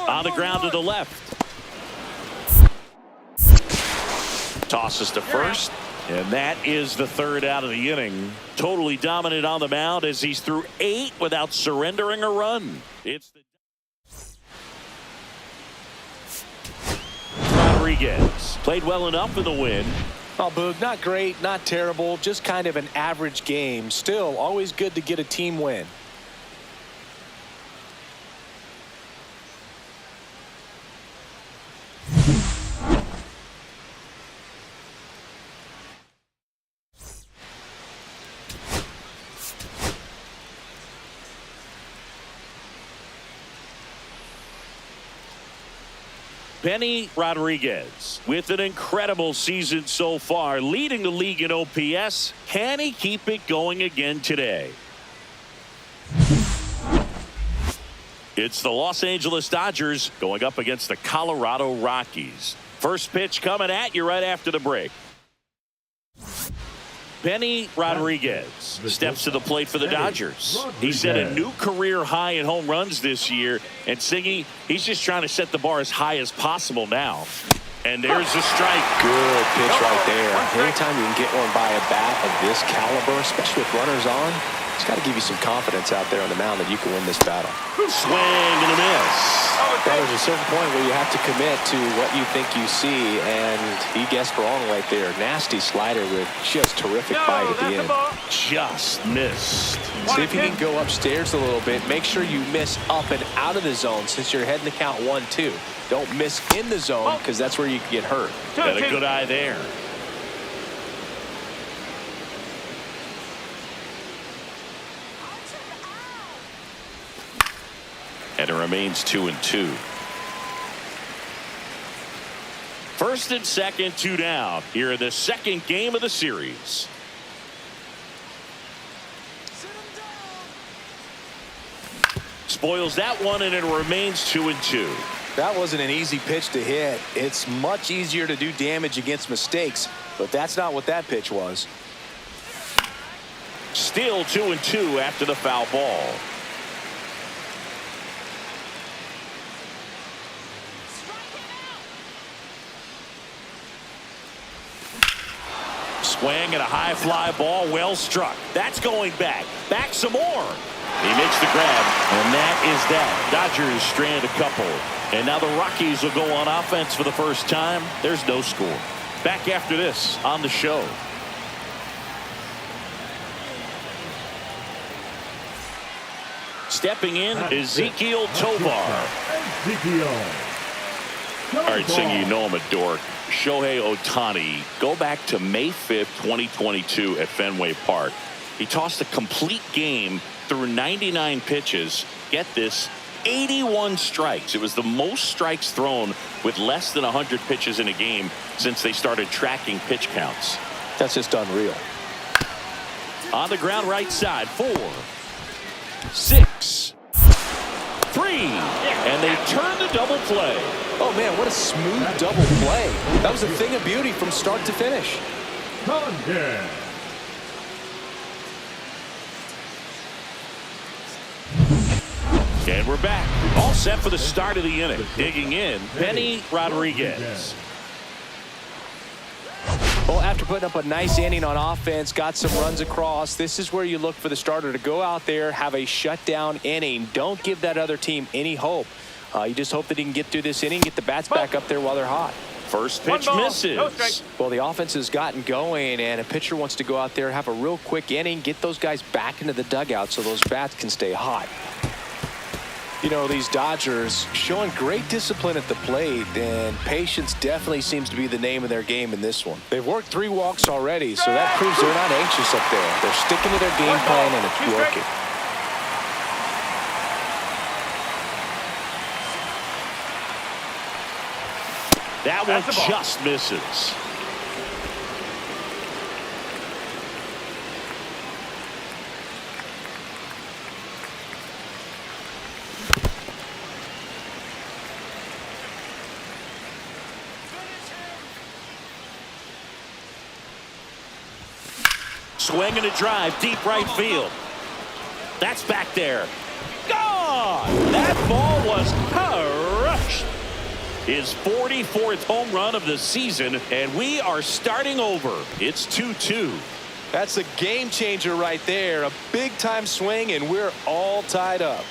On the ground to the left. Tosses to first. And that is the 3rd out of the inning. Totally dominant on the mound as he's through 8 without surrendering a run. It's the Rodriguez played well enough for the win. Oh, Boog, not great, not terrible, just kind of an average game. Still, always good to get a team win. Benny Rodriguez with an incredible season so far, leading the league in OPS. Can he keep it going again today? It's the Los Angeles Dodgers going up against the Colorado Rockies. First pitch coming at you right after the break. Benny Rodriguez steps to the plate for the Dodgers. He set a new career high in home runs this year, and Singy, he's just trying to set the bar as high as possible now. And there's a strike. Good pitch right there. Anytime you can get one by a bat of this caliber, especially with runners on, it's got to give you some confidence out there on the mound that you can win this battle. Swing and a miss. There's a certain point where you have to commit to what you think you see, and he guessed wrong right there. Nasty slider with just terrific bite at the end. Just missed. See if you can go upstairs a little bit. Make sure you miss up and out of the zone since you're heading to count 1-2. Don't miss in the zone because that's where you can get hurt. Got a good eye there. And it remains 2-2. First and second, 2 down here in the second game of the series. Spoils that one, and it remains 2-2. That wasn't an easy pitch to hit. It's much easier to do damage against mistakes, but that's not what that pitch was. Still 2-2 after the foul ball. Swing and a high fly ball, well struck. That's going back. Back some more. He makes the grab, and that is that. Dodgers strand a couple. And now the Rockies will go on offense for the first time. There's no score. Back after this on the show. Stepping in, Ezequiel Tovar. All right, Singy, you know I'm a dork. Shohei Ohtani, go back to May 5th, 2022 at Fenway Park. He tossed a complete game through 99 pitches. Get this, 81 strikes. It was the most strikes thrown with less than 100 pitches in a game since they started tracking pitch counts. That's just unreal. On the ground right side, 4, 6, 3, and they turn the double play. Oh, man, what a smooth double play. That was a thing of beauty from start to finish. Contact. And we're back. All set for the start of the inning. Digging in, Benny Rodriguez. Well, after putting up a nice inning on offense, got some runs across, this is where you look for the starter to go out there, have a shutdown inning. Don't give that other team any hope. You just hope that he can get through this inning, get the bats back up there while they're hot. First pitch misses. Well, the offense has gotten going, and a pitcher wants to go out there, have a real quick inning, get those guys back into the dugout so those bats can stay hot. You know, these Dodgers showing great discipline at the plate, and patience definitely seems to be the name of their game in this one. They've worked 3 walks already, so that proves they're not anxious up there. They're sticking to their game plan, and it's working. That one just misses. Swing and a drive, deep right field. That's back there. Gone! That ball was crushed. His 44th home run of the season, and we are starting over. It's 2-2. That's a game changer right there. A big-time swing, and we're all tied up.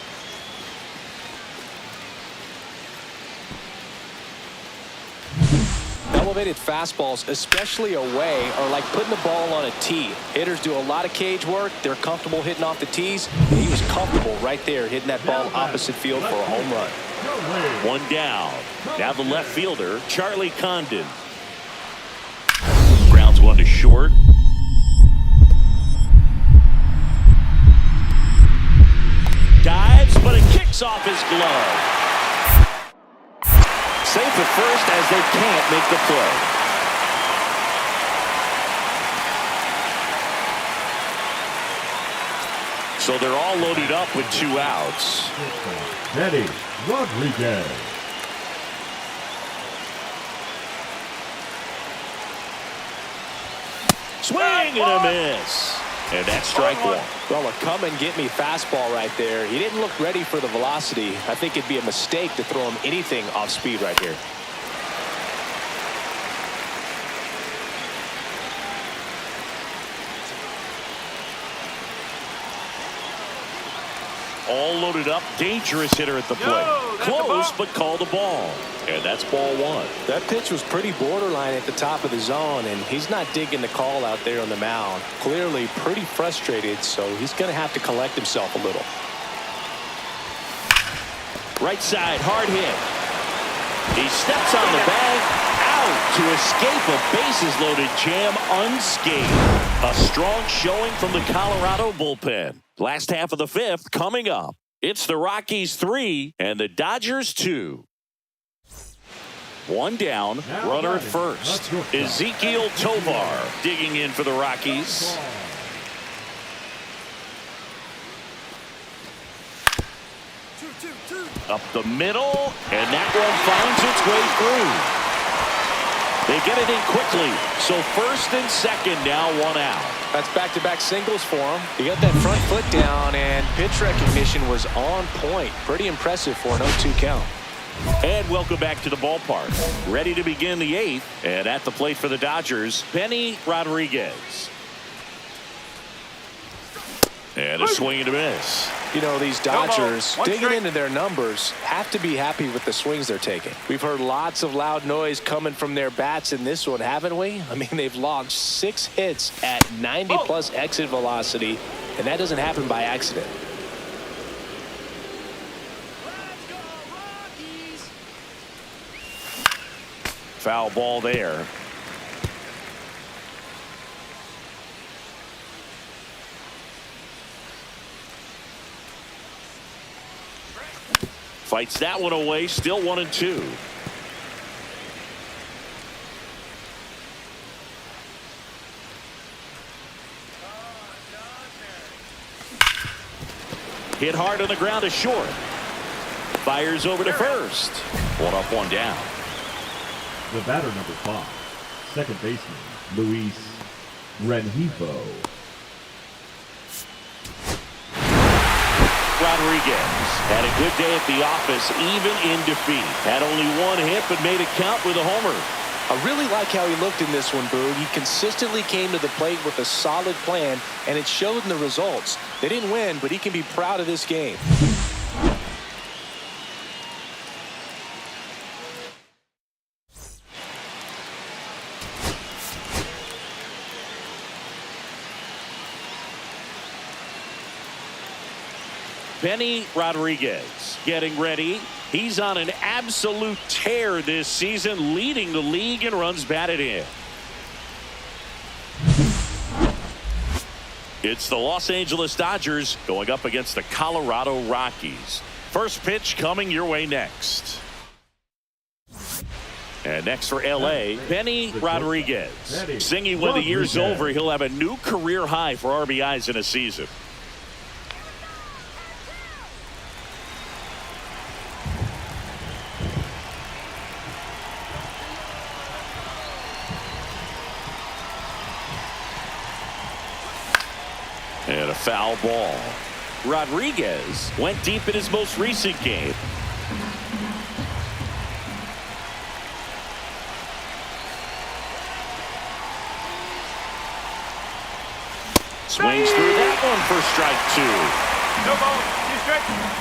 That Elevated fastballs, especially away, are like putting the ball on a tee. Hitters do a lot of cage work. They're comfortable hitting off the tees. And he was comfortable right there hitting that ball opposite field for a home run. One down. Now the left fielder, Charlie Condon. Grounds one to short. Dives, but it kicks off his glove. Safe at first as they can't make the play. So they're all loaded up with 2 outs. Eddie Rodriguez. Swing and a miss. And that's strike one. Well, a come-and-get-me fastball right there. He didn't look ready for the velocity. I think it'd be a mistake to throw him anything off speed right here. All loaded up, dangerous hitter at the plate. Close, but called a ball. And that's ball one. That pitch was pretty borderline at the top of the zone, and he's not digging the call out there on the mound. Clearly pretty frustrated, so he's going to have to collect himself a little. Right side, hard hit. He steps on the bag, out to escape a bases-loaded jam unscathed. A strong showing from the Colorado bullpen. Last half of the 5th coming up. It's the Rockies 3 and the Dodgers 2. One down, runner at first. Ezekiel Tovar digging in for the Rockies. Up the middle, and that one finds its way through. They get it in quickly, so first and second now, 1 out. That's back-to-back singles for him. He got that front foot down, and pitch recognition was on point. Pretty impressive for an 0-2 count. And welcome back to the ballpark. Ready to begin the 8th, and at the plate for the Dodgers, Benny Rodriguez. And a swing and a miss. You know, these Dodgers, digging into their numbers, have to be happy with the swings they're taking. We've heard lots of loud noise coming from their bats in this one, haven't we? I mean, they've launched 6 hits at 90-plus exit velocity, and that doesn't happen by accident. Foul ball there. Fights that one away, still 1-2. Hit hard on the ground to short. Fires over to first. 1 up, 1 down. The batter number 5, second baseman Luis Rengifo. Rodriguez had a good day at the office, even in defeat. Had only 1 hit, but made it count with a homer. I really like how he looked in this one, Boo. He consistently came to the plate with a solid plan, and it showed in the results. They didn't win, but he can be proud of this game. Benny Rodriguez getting ready. He's on an absolute tear this season, leading the league in runs batted in. It's the Los Angeles Dodgers going up against the Colorado Rockies. First pitch coming your way next. And next for L.A., Benny Rodriguez. Singing when the year's over, he'll have a new career high for RBIs in a season. And a foul ball. Rodriguez went deep in his most recent game. Swings through that one for strike 2. No ball, 2 strikes.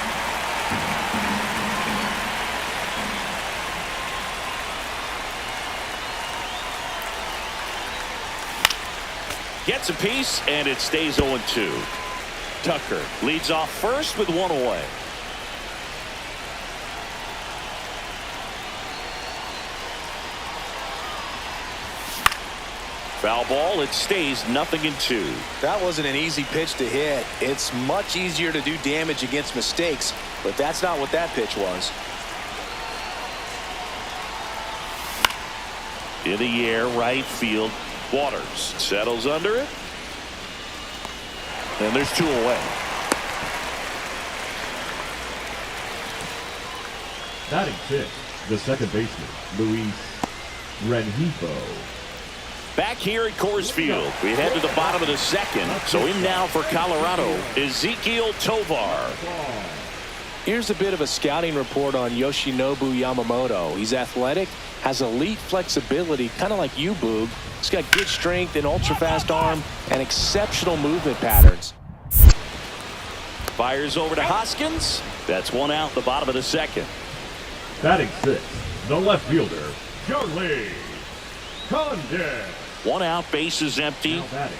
Gets a piece, and it stays 0-2. Tucker leads off first with one away. Foul ball. It stays 0-2. That wasn't an easy pitch to hit. It's much easier to do damage against mistakes, but that's not what that pitch was. In the air, right field. Waters settles under it. And there's two away. Batting fifth, the second baseman, Luis Rengifo. Back here at Coors Field, we head to the bottom of the second. So in now for Colorado, Ezequiel Tovar. Here's a bit of a scouting report on Yoshinobu Yamamoto. He's athletic, has elite flexibility, kind of like you, Boog. He's got good strength, an ultra-fast arm, and exceptional movement patterns. Fires over to Hoskins. That's one out, the bottom of the second. Batting sixth, the left fielder, Charlie Condon. One out, bases empty. Now batting,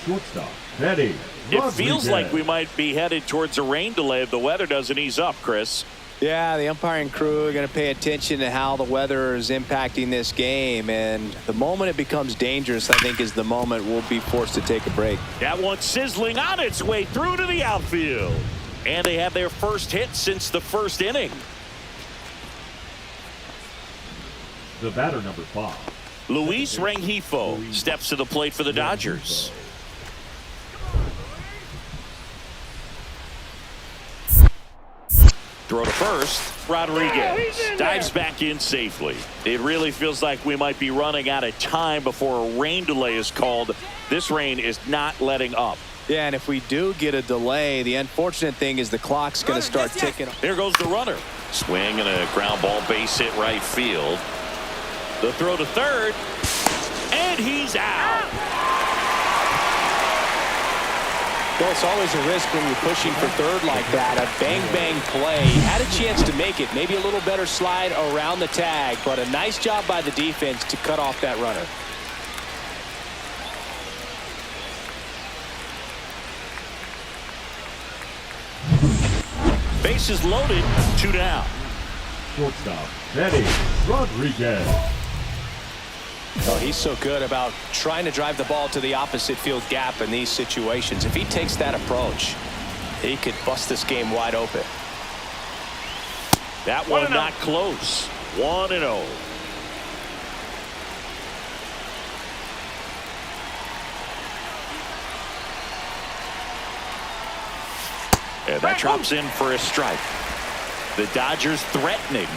shortstop, Eddie It feels like we might be headed towards a rain delay if the weather doesn't ease up, Chris. Yeah, the umpiring crew are going to pay attention to how the weather is impacting this game. And the moment it becomes dangerous, I think, is the moment we'll be forced to take a break. That one's sizzling on its way through to the outfield. And they have their first hit since the first inning. The batter, number 5. Luis Rengifo steps to the plate for the Dodgers. Throw to first. Rodriguez dives back in safely. It really feels like we might be running out of time before a rain delay is called. This rain is not letting up. Yeah, and if we do get a delay, the unfortunate thing is the clock's going to start ticking. Here goes the runner. Swing and a ground ball base hit right field. The throw to third. And he's out. Well, it's always a risk when you're pushing for third like that. A bang-bang play. Had a chance to make it. Maybe a little better slide around the tag, but a nice job by the defense to cut off that runner. Bases loaded. 2 down. Shortstop, Eddie Rodriguez. Oh, he's so good about trying to drive the ball to the opposite field gap in these situations. If he takes that approach, he could bust this game wide open. That one not close. 1-0. And that drops in for a strike. The Dodgers threatening.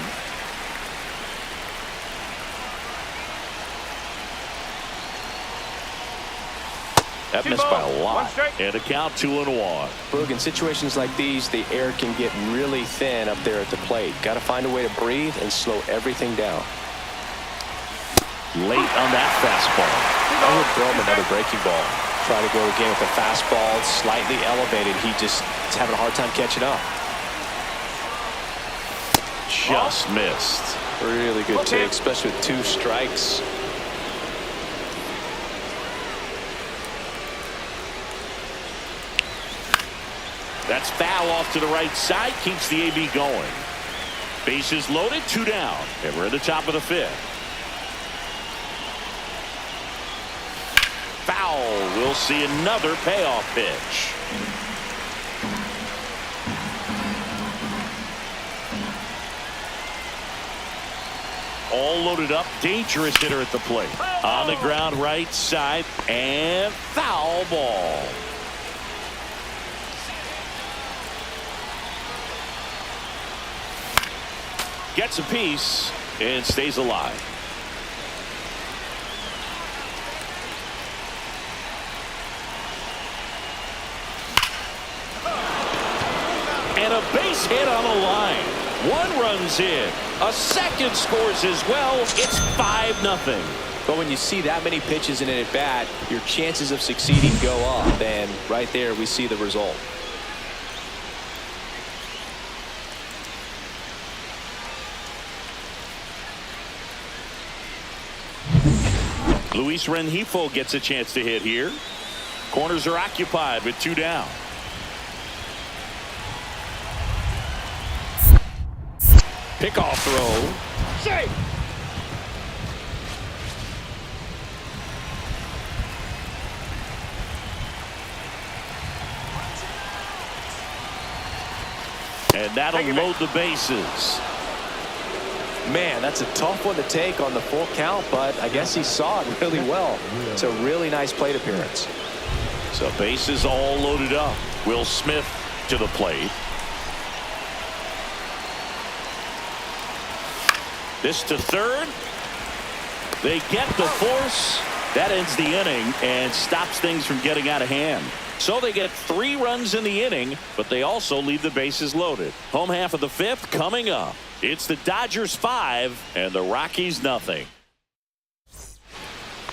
That missed by a lot. And a count 2-1. Boog, in situations like these, the air can get really thin up there at the plate. Got to find a way to breathe and slow everything down. Late on that fastball. I would throw him another breaking ball. Try to go again with a fastball slightly elevated. He just is having a hard time catching up. Just missed. Really good take, especially with 2 strikes. That's foul off to the right side. Keeps the AB going. Bases loaded. 2 down. And we're at the top of the 5th. Foul. We'll see another payoff pitch. All loaded up. Dangerous hitter at the plate. On the ground right side. And foul ball. Gets a piece and stays alive. And a base hit on the line. 1 runs in. A second scores as well. It's 5-0. But when you see that many pitches in an at-bat, your chances of succeeding go up. And right there, we see the result. Luis Rengifo gets a chance to hit here. Corners are occupied with 2 down. Pickoff throw. Safe. And that'll load the bases. Man, that's a tough one to take on the full count, but I guess he saw it really well. It's a really nice plate appearance. So bases all loaded up. Will Smith to the plate. This to third. They get the force. That ends the inning and stops things from getting out of hand. So they get 3 runs in the inning, but they also leave the bases loaded. Home half of the 5th coming up. It's the Dodgers 5 and the Rockies nothing.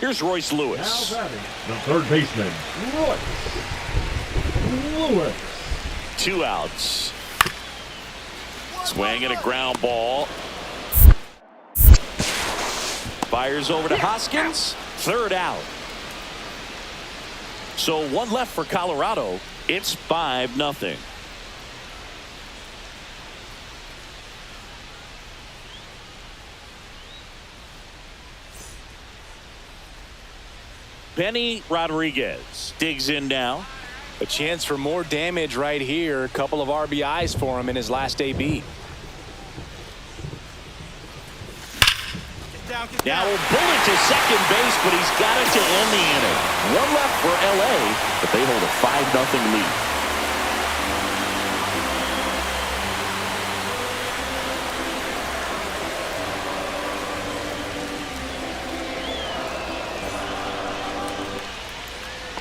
Here's Royce Lewis. Now batting, the third baseman, Royce Lewis. 2 outs. Swing and a ground ball. Fires over to Hoskins. 3rd out. So 1 left for Colorado. It's 5-0. Benny Rodriguez digs in now. A chance for more damage right here. A couple of RBIs for him in his last AB. Now a bullet to second base, but he's got it to end the inning. 1 left for LA, but they hold a 5-0 lead.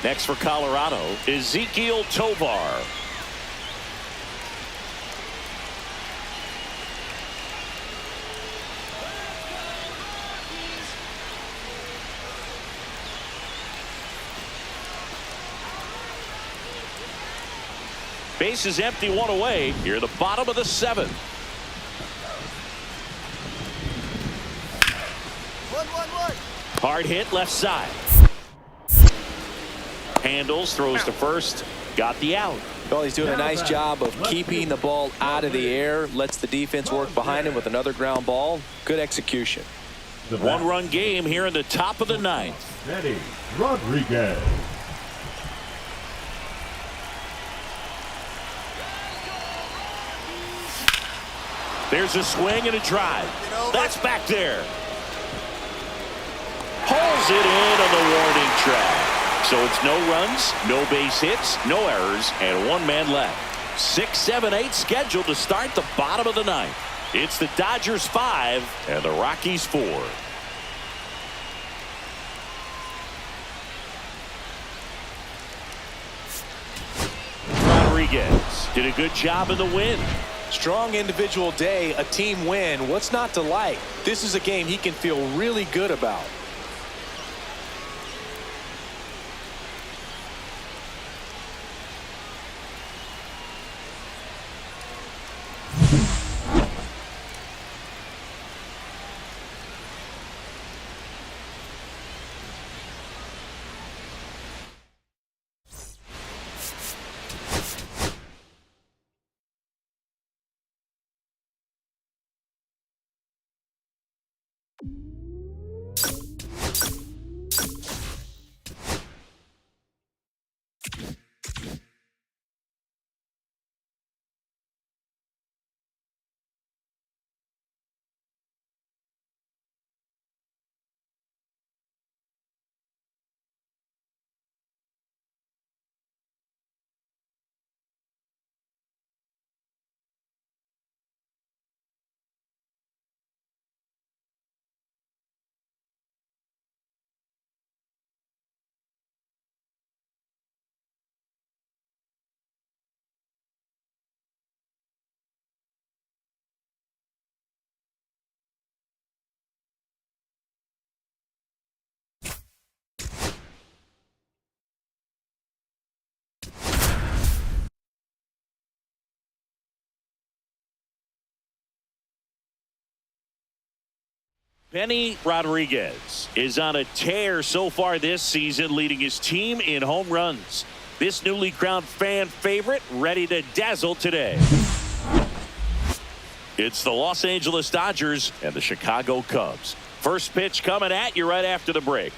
Next for Colorado, Ezequiel Tovar. Base is empty, 1 away. Here at the bottom of the 7th. Hard hit left side. Handles, throws to first, got the out. Well, he's doing a nice job of keeping the ball out of the air. Lets the defense work behind him with another ground ball. Good execution. The 1-run game here in the top of the 9th. Benny Rodriguez. There's a swing and a drive. That's back there. Pulls it in on the warning track. So it's no runs, no base hits, no errors, and 1 man left. 6, 7, 8 scheduled to start the bottom of the 9th. It's the Dodgers 5 and the Rockies 4. Rodriguez did a good job in the win. Strong individual day, a team win. What's not to like? This is a game he can feel really good about. Benny Rodriguez is on a tear so far this season, leading his team in home runs. This newly crowned fan favorite ready to dazzle today. It's the Los Angeles Dodgers and the Chicago Cubs. First pitch coming at you right after the break.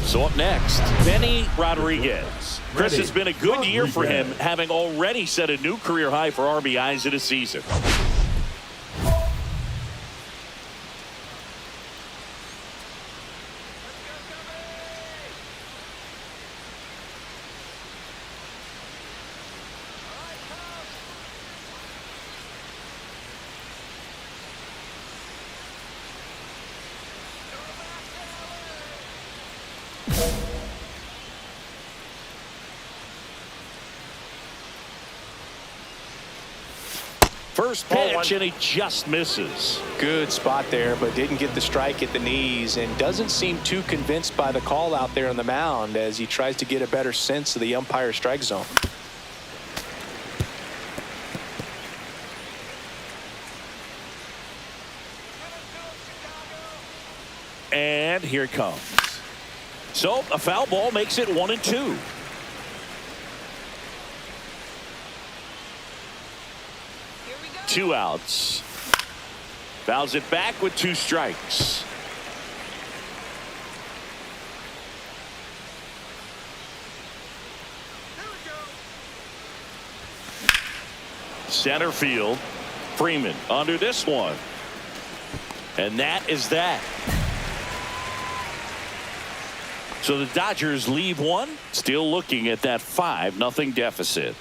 So up next, Benny Rodriguez. Chris, has been a good year for him, having already set a new career high for RBIs in a season. First pitch, and he just misses. Good spot there, but didn't get the strike at the knees and doesn't seem too convinced by the call out there on the mound as he tries to get a better sense of the umpire's strike zone. And here it comes. So a foul ball makes it 1-2. Two outs. Fouls it back with 2 strikes. Center field. Freeman under this one. And that is that. So the Dodgers leave one. Still looking at that 5-0 deficit.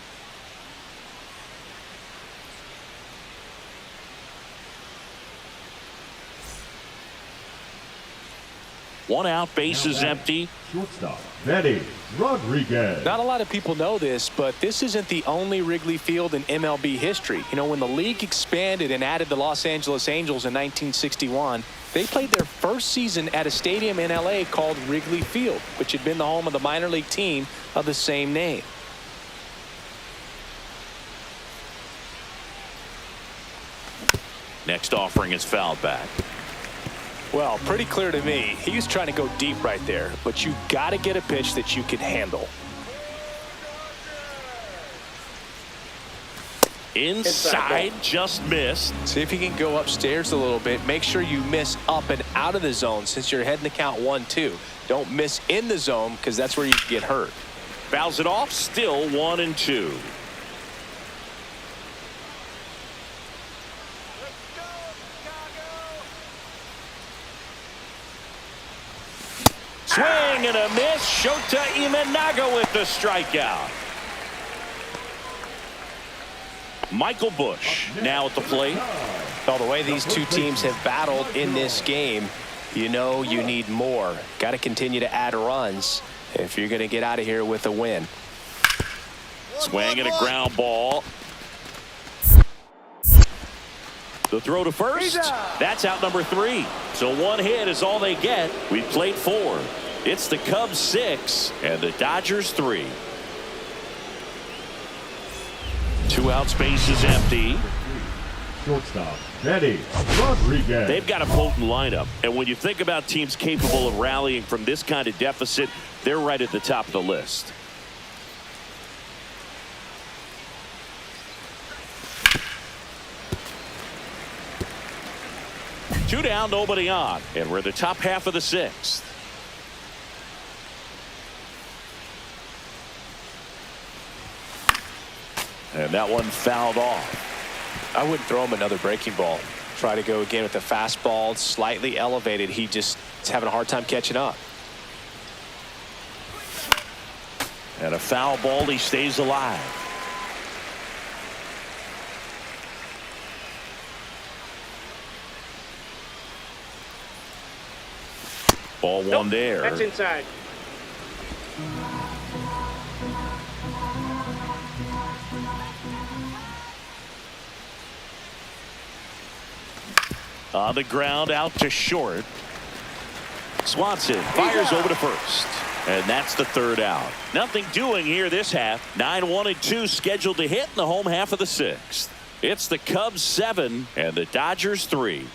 One out, bases empty. Shortstop, Benny Rodriguez. Not a lot of people know this, but this isn't the only Wrigley Field in MLB history. You know, when the league expanded and added the Los Angeles Angels in 1961, they played their first season at a stadium in LA called Wrigley Field, which had been the home of the minor league team of the same name. Next offering is fouled back. Well, pretty clear to me. He was trying to go deep right there, but you got to get a pitch that you can handle. Inside, just missed. See if you can go upstairs a little bit. Make sure you miss up and out of the zone since you're heading the count 1-2. Don't miss in the zone because that's where you get hurt. Fouls it off, still 1-2. Swing and a miss. Shota Imanaga with the strikeout. Michael Busch now at the plate. Well, the way these two teams have battled in this game, you know you need more. Got to continue to add runs if you're going to get out of here with a win. Swing and a ground ball. The throw to first. That's out number 3. So 1 hit is all they get. We played 4. It's the Cubs 6 and the Dodgers 3. 2 outs, base is empty. Shortstop, Benny Rodriguez. They've got a potent lineup, and when you think about teams capable of rallying from this kind of deficit, they're right at the top of the list. Two down, nobody on, and we're the top half of the 6th. And that one fouled off. I wouldn't throw him another breaking ball. Try to go again with the fastball, slightly elevated. He just is having a hard time catching up. And a foul ball, he stays alive. Ball one there. That's inside. On the ground, out to short. Swanson fires over to first. And that's the 3rd out. Nothing doing here this half. 9-1-2 scheduled to hit in the home half of the 6th. It's the Cubs 7 and the Dodgers 3.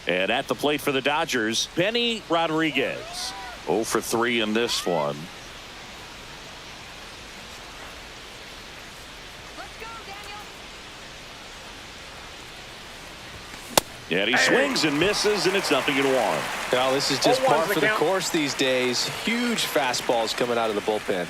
And at the plate for the Dodgers, Benny Rodriguez. 0 for 3 in this one. And he swings and misses, and it's 0-1. Well, this is just 0-1's par the for the count. course these days. Huge fastballs coming out of the bullpen.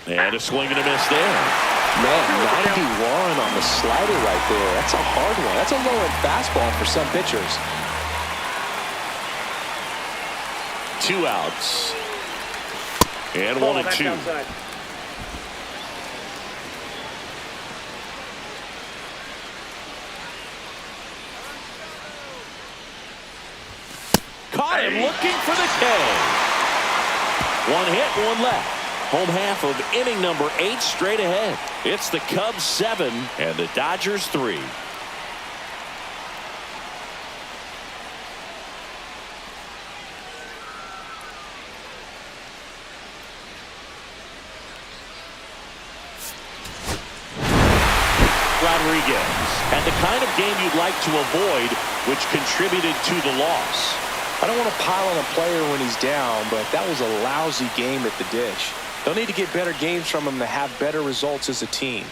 And a swing and a miss there. Man, 91 on the slider right there. That's a hard one. That's a low-end fastball for some pitchers. 2 outs. And Ball 1 and back 2. outside. Caught him looking for the K. 1 hit, 1 left. Home half of inning number 8 straight ahead. It's the Cubs 7 and the Dodgers 3. Rodriguez and the kind of game you'd like to avoid, which contributed to the loss. I don't want to pile on a player when he's down, but that was a lousy game at the dish. They'll need to get better games from him to have better results as a team.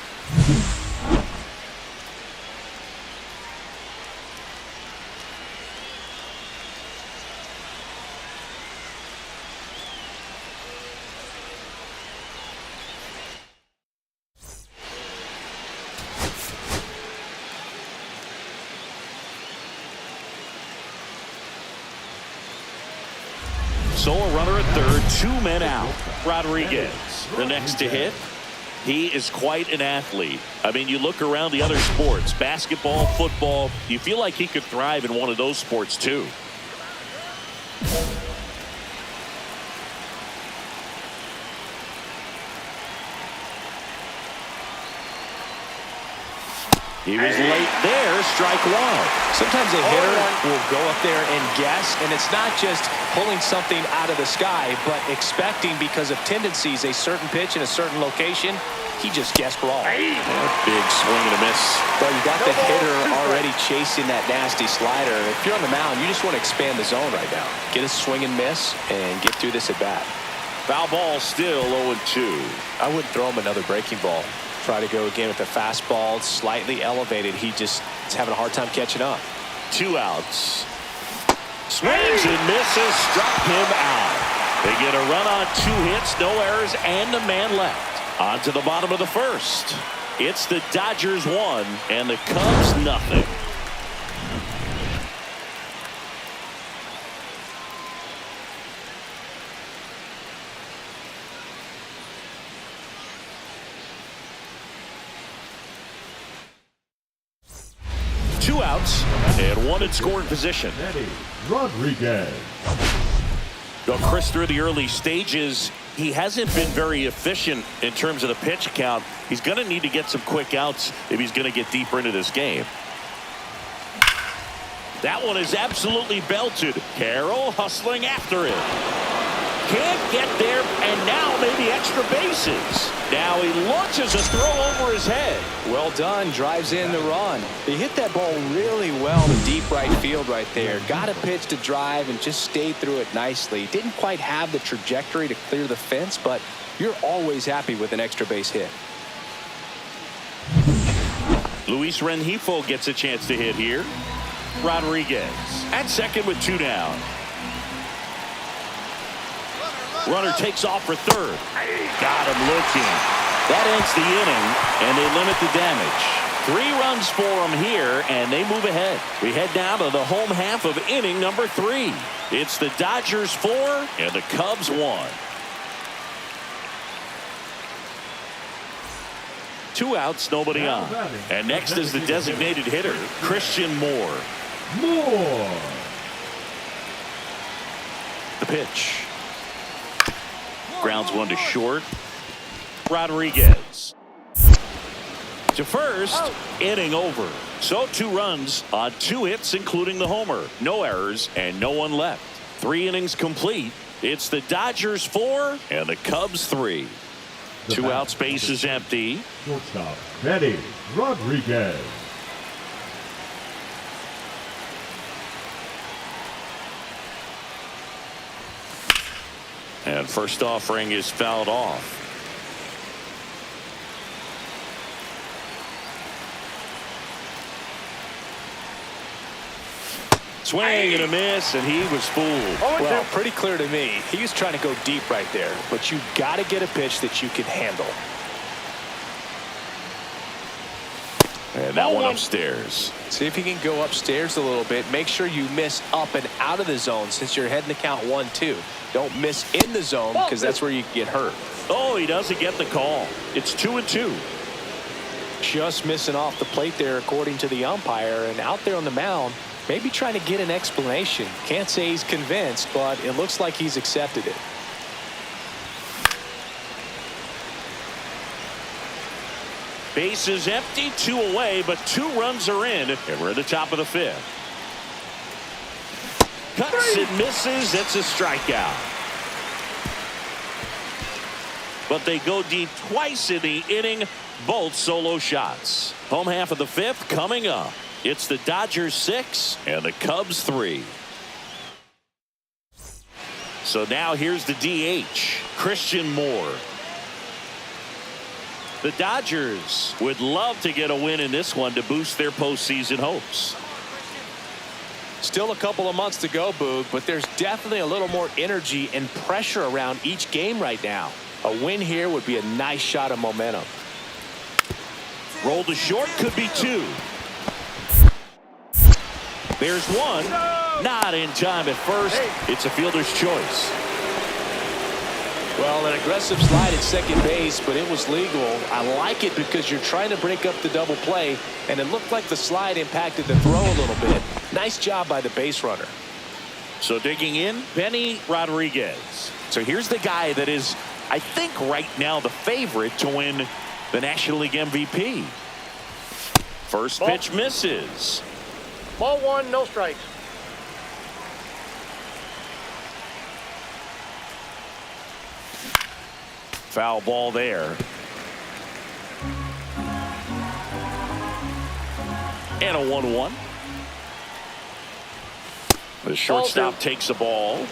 So a runner at third, 2 men out. Rodriguez, the next to hit. He is quite an athlete. I mean, you look around the other sports, basketball, football, you feel like he could thrive in one of those sports too. He was late there, strike 1. Sometimes a hitter will go up there and guess, and it's not just pulling something out of the sky, but expecting because of tendencies a certain pitch in a certain location. He just guessed wrong. Big swing and a miss. Well, you got the hitter already chasing that nasty slider. If you're on the mound, you just want to expand the zone right now. Get a swing and miss and get through this at bat. Foul ball still 0-2. I wouldn't throw him another breaking ball. Try to go again with the fastball slightly elevated. He just is having a hard time catching up. 2 outs. Swings and misses, struck him out. They get a run on 2 hits, no errors, and a man left. On to the bottom of the first. It's the Dodgers 1 and the Cubs nothing. Two outs and 1 in scoring position. Benny Rodriguez. Well, Chris, through the early stages, he hasn't been very efficient in terms of the pitch count. He's going to need to get some quick outs if he's going to get deeper into this game. That one is absolutely belted. Carroll hustling after it. Can't get there, and now maybe extra bases. Now he launches a throw over his head. Well done. Drives in the run. He hit that ball really well to deep right field right there. Got a pitch to drive and just stayed through it nicely. Didn't quite have the trajectory to clear the fence, but you're always happy with an extra base hit. Luis Rengifo gets a chance to hit here. Rodriguez at second with 2 down. Runner takes off for third. Got him looking. That ends the inning, and they limit the damage. 3 runs for them here, and they move ahead. We head now to the home half of inning number 3. It's the Dodgers 4 and the Cubs 1. 2 outs, nobody on. And next is the designated hitter, Christian Moore. Moore. The pitch. Grounds 1 to short. Rodriguez to first. Inning over. So 2 runs on 2 hits, including the homer. No errors and no one left. 3 innings complete. It's the Dodgers 4 and the Cubs 3. 2 outs, base is empty. Shortstop Benny Rodriguez. And first offering is fouled off. Swing and a miss, and he was fooled. Well, pretty clear to me. He was trying to go deep right there, but you got to get a pitch that you can handle. And that one upstairs. See if you can go upstairs a little bit. Make sure you miss up and out of the zone since you're heading to count 1-2. Don't miss in the zone because that's where you get hurt. Oh, he doesn't get the call. It's 2-2. Just missing off the plate there according to the umpire, and out there on the mound maybe trying to get an explanation. Can't say he's convinced, but it looks like he's accepted it. Base is empty, 2 away, but 2 runs are in, and we're at the top of the 5th. Cuts and misses. It's a strikeout. But they go deep twice in the inning, both solo shots. Home half of the 5th coming up. It's the Dodgers 6 and the Cubs 3. So now here's the DH, Christian Moore. The Dodgers would love to get a win in this one to boost their postseason hopes. Still a couple of months to go, Boog, but there's definitely a little more energy and pressure around each game right now. A win here would be a nice shot of momentum. Roll to short, could be 2. There's 1. Not in time at first. It's a fielder's choice. Well, an aggressive slide at second base, but it was legal. I like it because you're trying to break up the double play, and it looked like the slide impacted the throw a little bit. Nice job by the base runner. So digging in, Benny Rodriguez. So here's the guy that is, I think, right now the favorite to win the National League MVP. First pitch misses. Ball 1, no strikes. Foul ball there. And a 1-1. The shortstop takes the ball.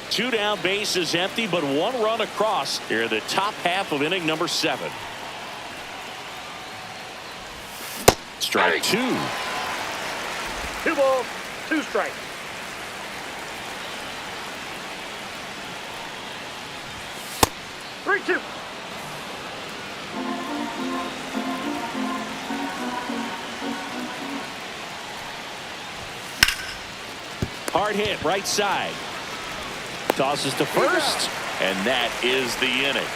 2 down, base is empty, but 1 run across here in the top half of inning number 7. Strike 2. 2 balls, 2 strikes. Three, 2. Hard hit, right side. Tosses to first, and that is the inning.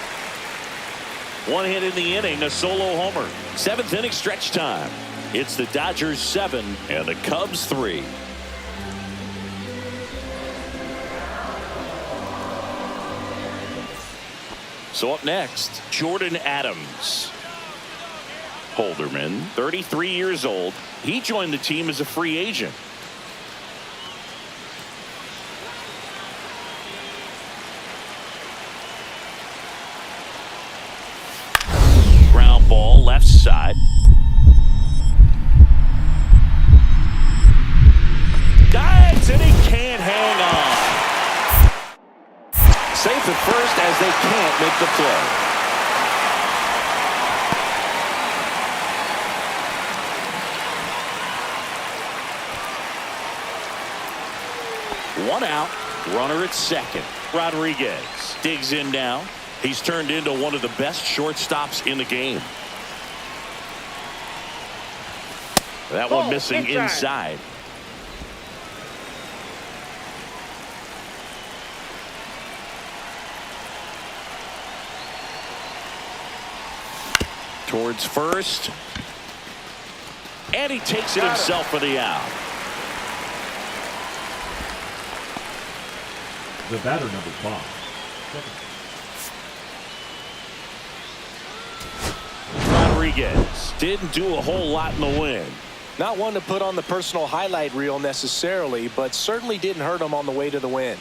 1 hit in the inning, a solo homer. 7th inning stretch time. It's the Dodgers 7 and the Cubs 3. So up next, Jordan Adams. Holderman, 33 years old. He joined the team as a free agent. Ground ball, left side. Dives, and he can't hang on. Safe at first as they can't make the play. One out, runner at second. Rodriguez digs in now. He's turned into one of the best shortstops in the game. That one missing inside. Towards first. And he takes it himself for the out. The batter, number 5. Rodriguez didn't do a whole lot in the win. Not one to put on the personal highlight reel necessarily, but certainly didn't hurt him on the way to the win.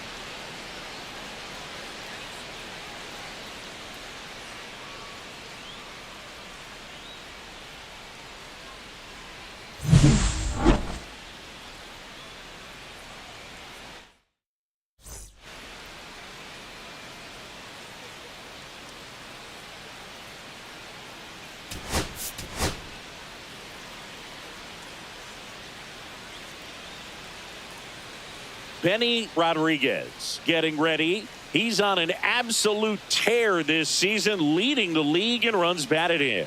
Benny Rodriguez getting ready. He's on an absolute tear this season, leading the league in runs batted in.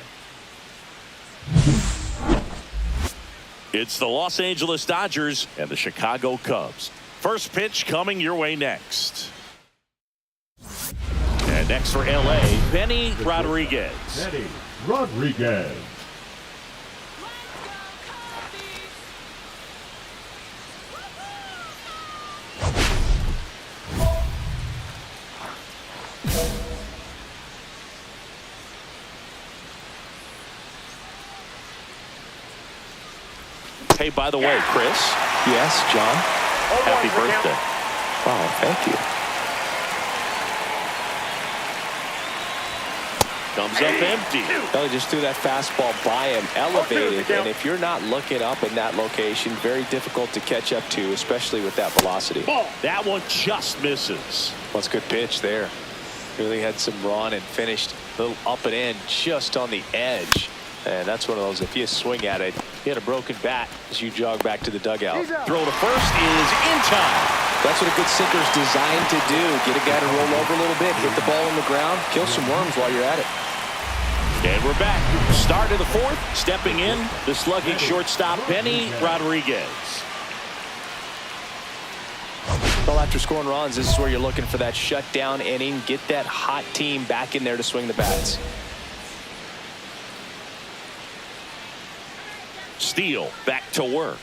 It's the Los Angeles Dodgers and the Chicago Cubs. First pitch coming your way next. And next for LA, Benny Rodriguez. Benny Rodriguez. Hey, by the way, Chris. Yes, John. Happy birthday. Oh, thank you. Comes up empty. Belly just threw that fastball by him, elevated, and if you're not looking up in that location, very difficult to catch up to, especially with that velocity. That one just misses. Well, it's a good pitch there. Really had some run and finished a little up and in just on the edge. And that's one of those, if you swing at it, you had a broken bat as you jog back to the dugout. Throw to first is in time. That's what a good sinker's designed to do. Get a guy to roll over a little bit, hit the ball on the ground, kill some worms while you're at it. And we're back. Start of the fourth. Stepping in, the slugging shortstop, Benny Rodriguez. Well, after scoring runs, this is where you're looking for that shutdown inning. Get that hot team back in there to swing the bats. Steele back to work.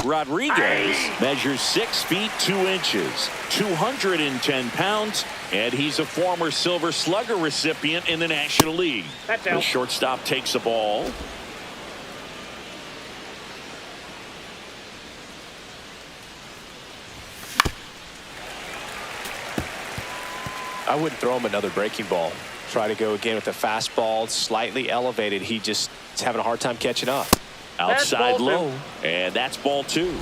Rodriguez measures 6 feet 2 inches, 210 pounds, and he's a former Silver Slugger recipient in the National League. The shortstop takes the ball. I wouldn't throw him another breaking ball. Try to go again with a fastball, slightly elevated. He just is having a hard time catching up. Outside low, and that's ball 2.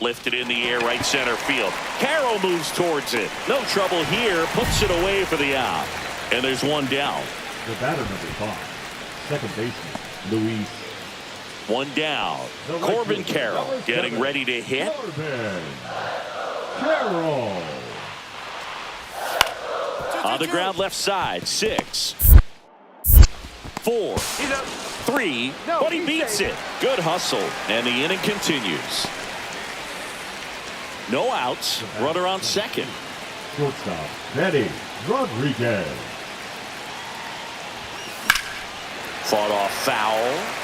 Lifted in the air, right center field. Carroll moves towards it. No trouble here. Puts it away for the out. And there's one down. The batter number 5, second baseman, Luis. One down. Corbin Carroll getting ready to hit. Corbin Carroll. On the ground left side. 6, 4, 3, but he beats it. Good hustle, and the inning continues. No outs. Runner on second. Shortstop, Benny Rodriguez. Fought off foul.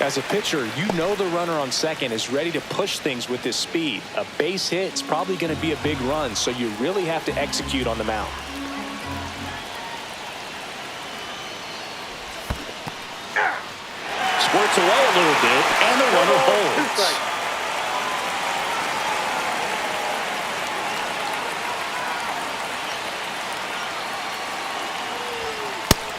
As a pitcher, you know the runner on second is ready to push things with his speed. A base hit is probably going to be a big run, so you really have to execute on the mound. Squirts away a little bit, and the runner holds.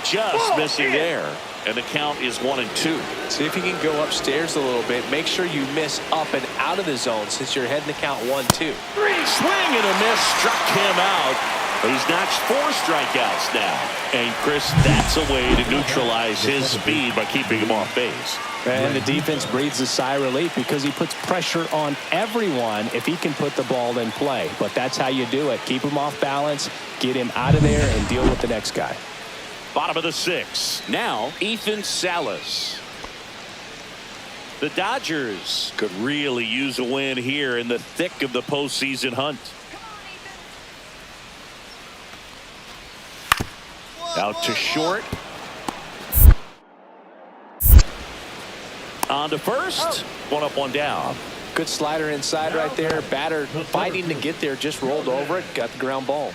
Just missing there. And the count is 1-2. See if you can go upstairs a little bit. Make sure you miss up and out of the zone since you're heading to count 1-2. Swing and a miss, struck him out. He's notched 4 strikeouts now. And Chris, that's a way to neutralize his speed by keeping him off base. And the defense breathes a sigh of relief because he puts pressure on everyone if he can put the ball in play. But that's how you do it. Keep him off balance, get him out of there, and deal with the next guy. Bottom of the 6th. Now, Ethan Salas. The Dodgers could really use a win here in the thick of the postseason hunt. Out to short. On to first. One up, one down. Good slider inside right there. Batter fighting to get there, just rolled over it, got the ground ball.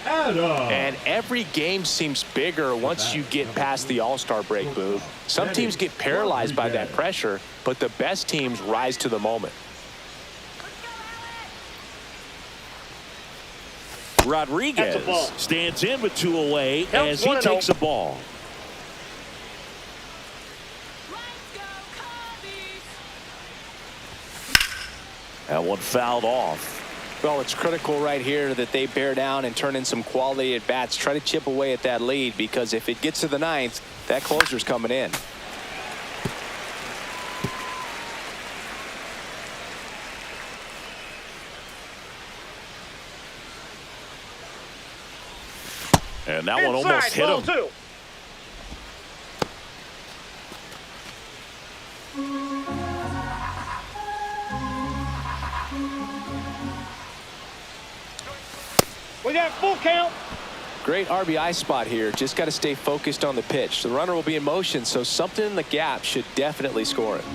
And every game seems bigger once you get past the All-Star break, Boo. Some teams get paralyzed by that pressure, but the best teams rise to the moment. Rodriguez stands in with 2 away as he takes a ball. That one fouled off. Well, it's critical right here that they bear down and turn in some quality at bats. Try to chip away at that lead, because if it gets to the ninth, that closer's coming in. And that one almost hit him. Two. We got full count. Great RBI spot here. Just got to stay focused on the pitch. The runner will be in motion, so something in the gap should definitely score it.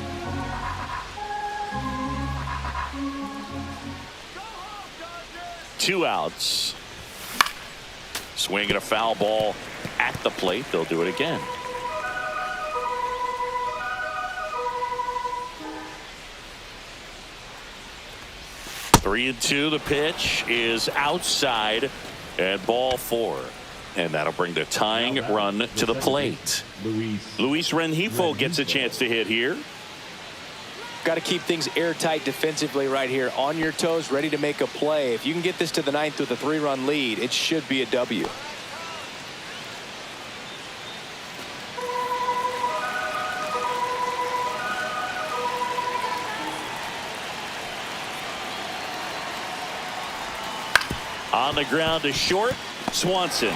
Two outs. Swinging a foul ball at the plate. They'll do it again. Three and two. The pitch is outside and ball four. And that'll bring the tying run to the plate. Luis Rengifo gets a chance to hit here. Got to keep things airtight defensively right here. On your toes, ready to make a play. If you can get this to the ninth with a 3-run lead, it should be a W. On the ground to short. Swanson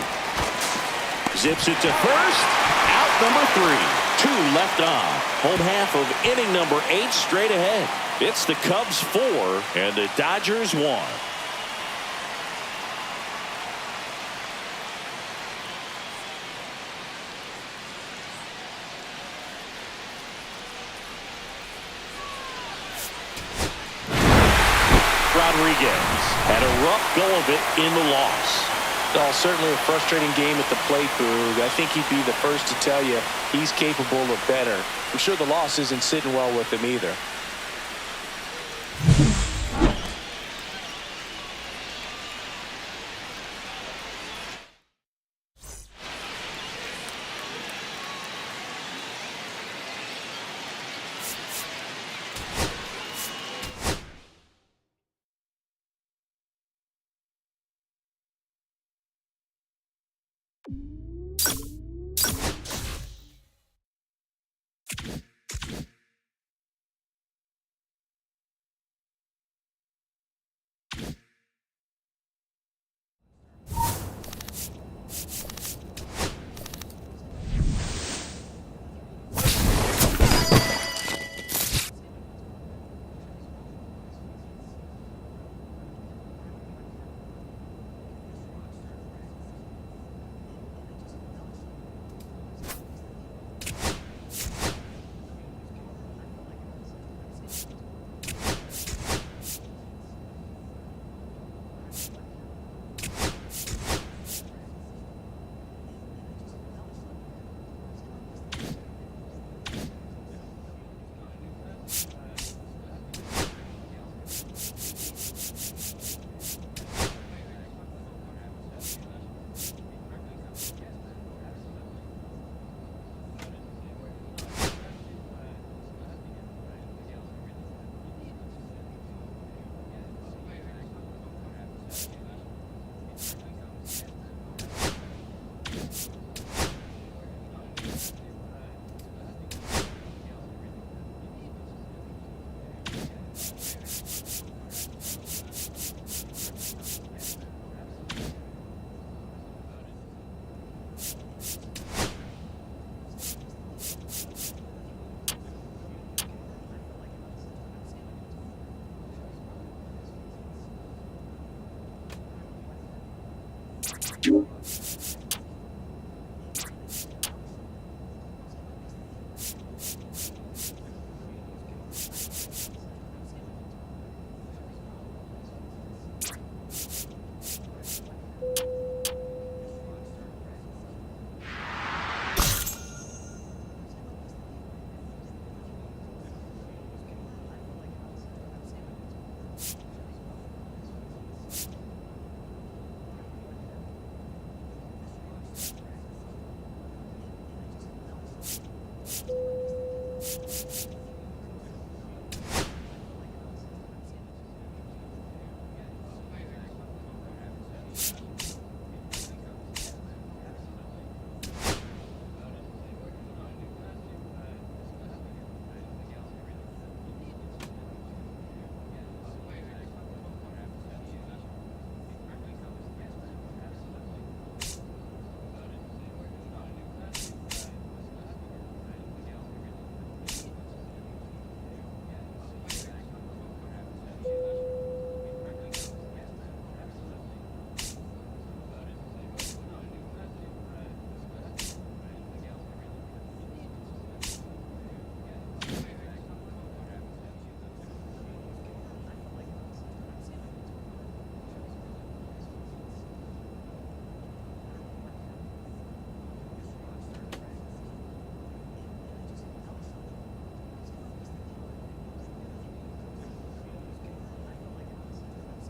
zips it to first. Out number 3. 2 left on. Home half of inning number 8 straight ahead. It's the Cubs 4 and the Dodgers 1. Rodriguez had a rough go of it in the loss. Oh, certainly a frustrating game at the plate, Boog. I think he'd be the first to tell you he's capable of better. I'm sure the loss isn't sitting well with him either.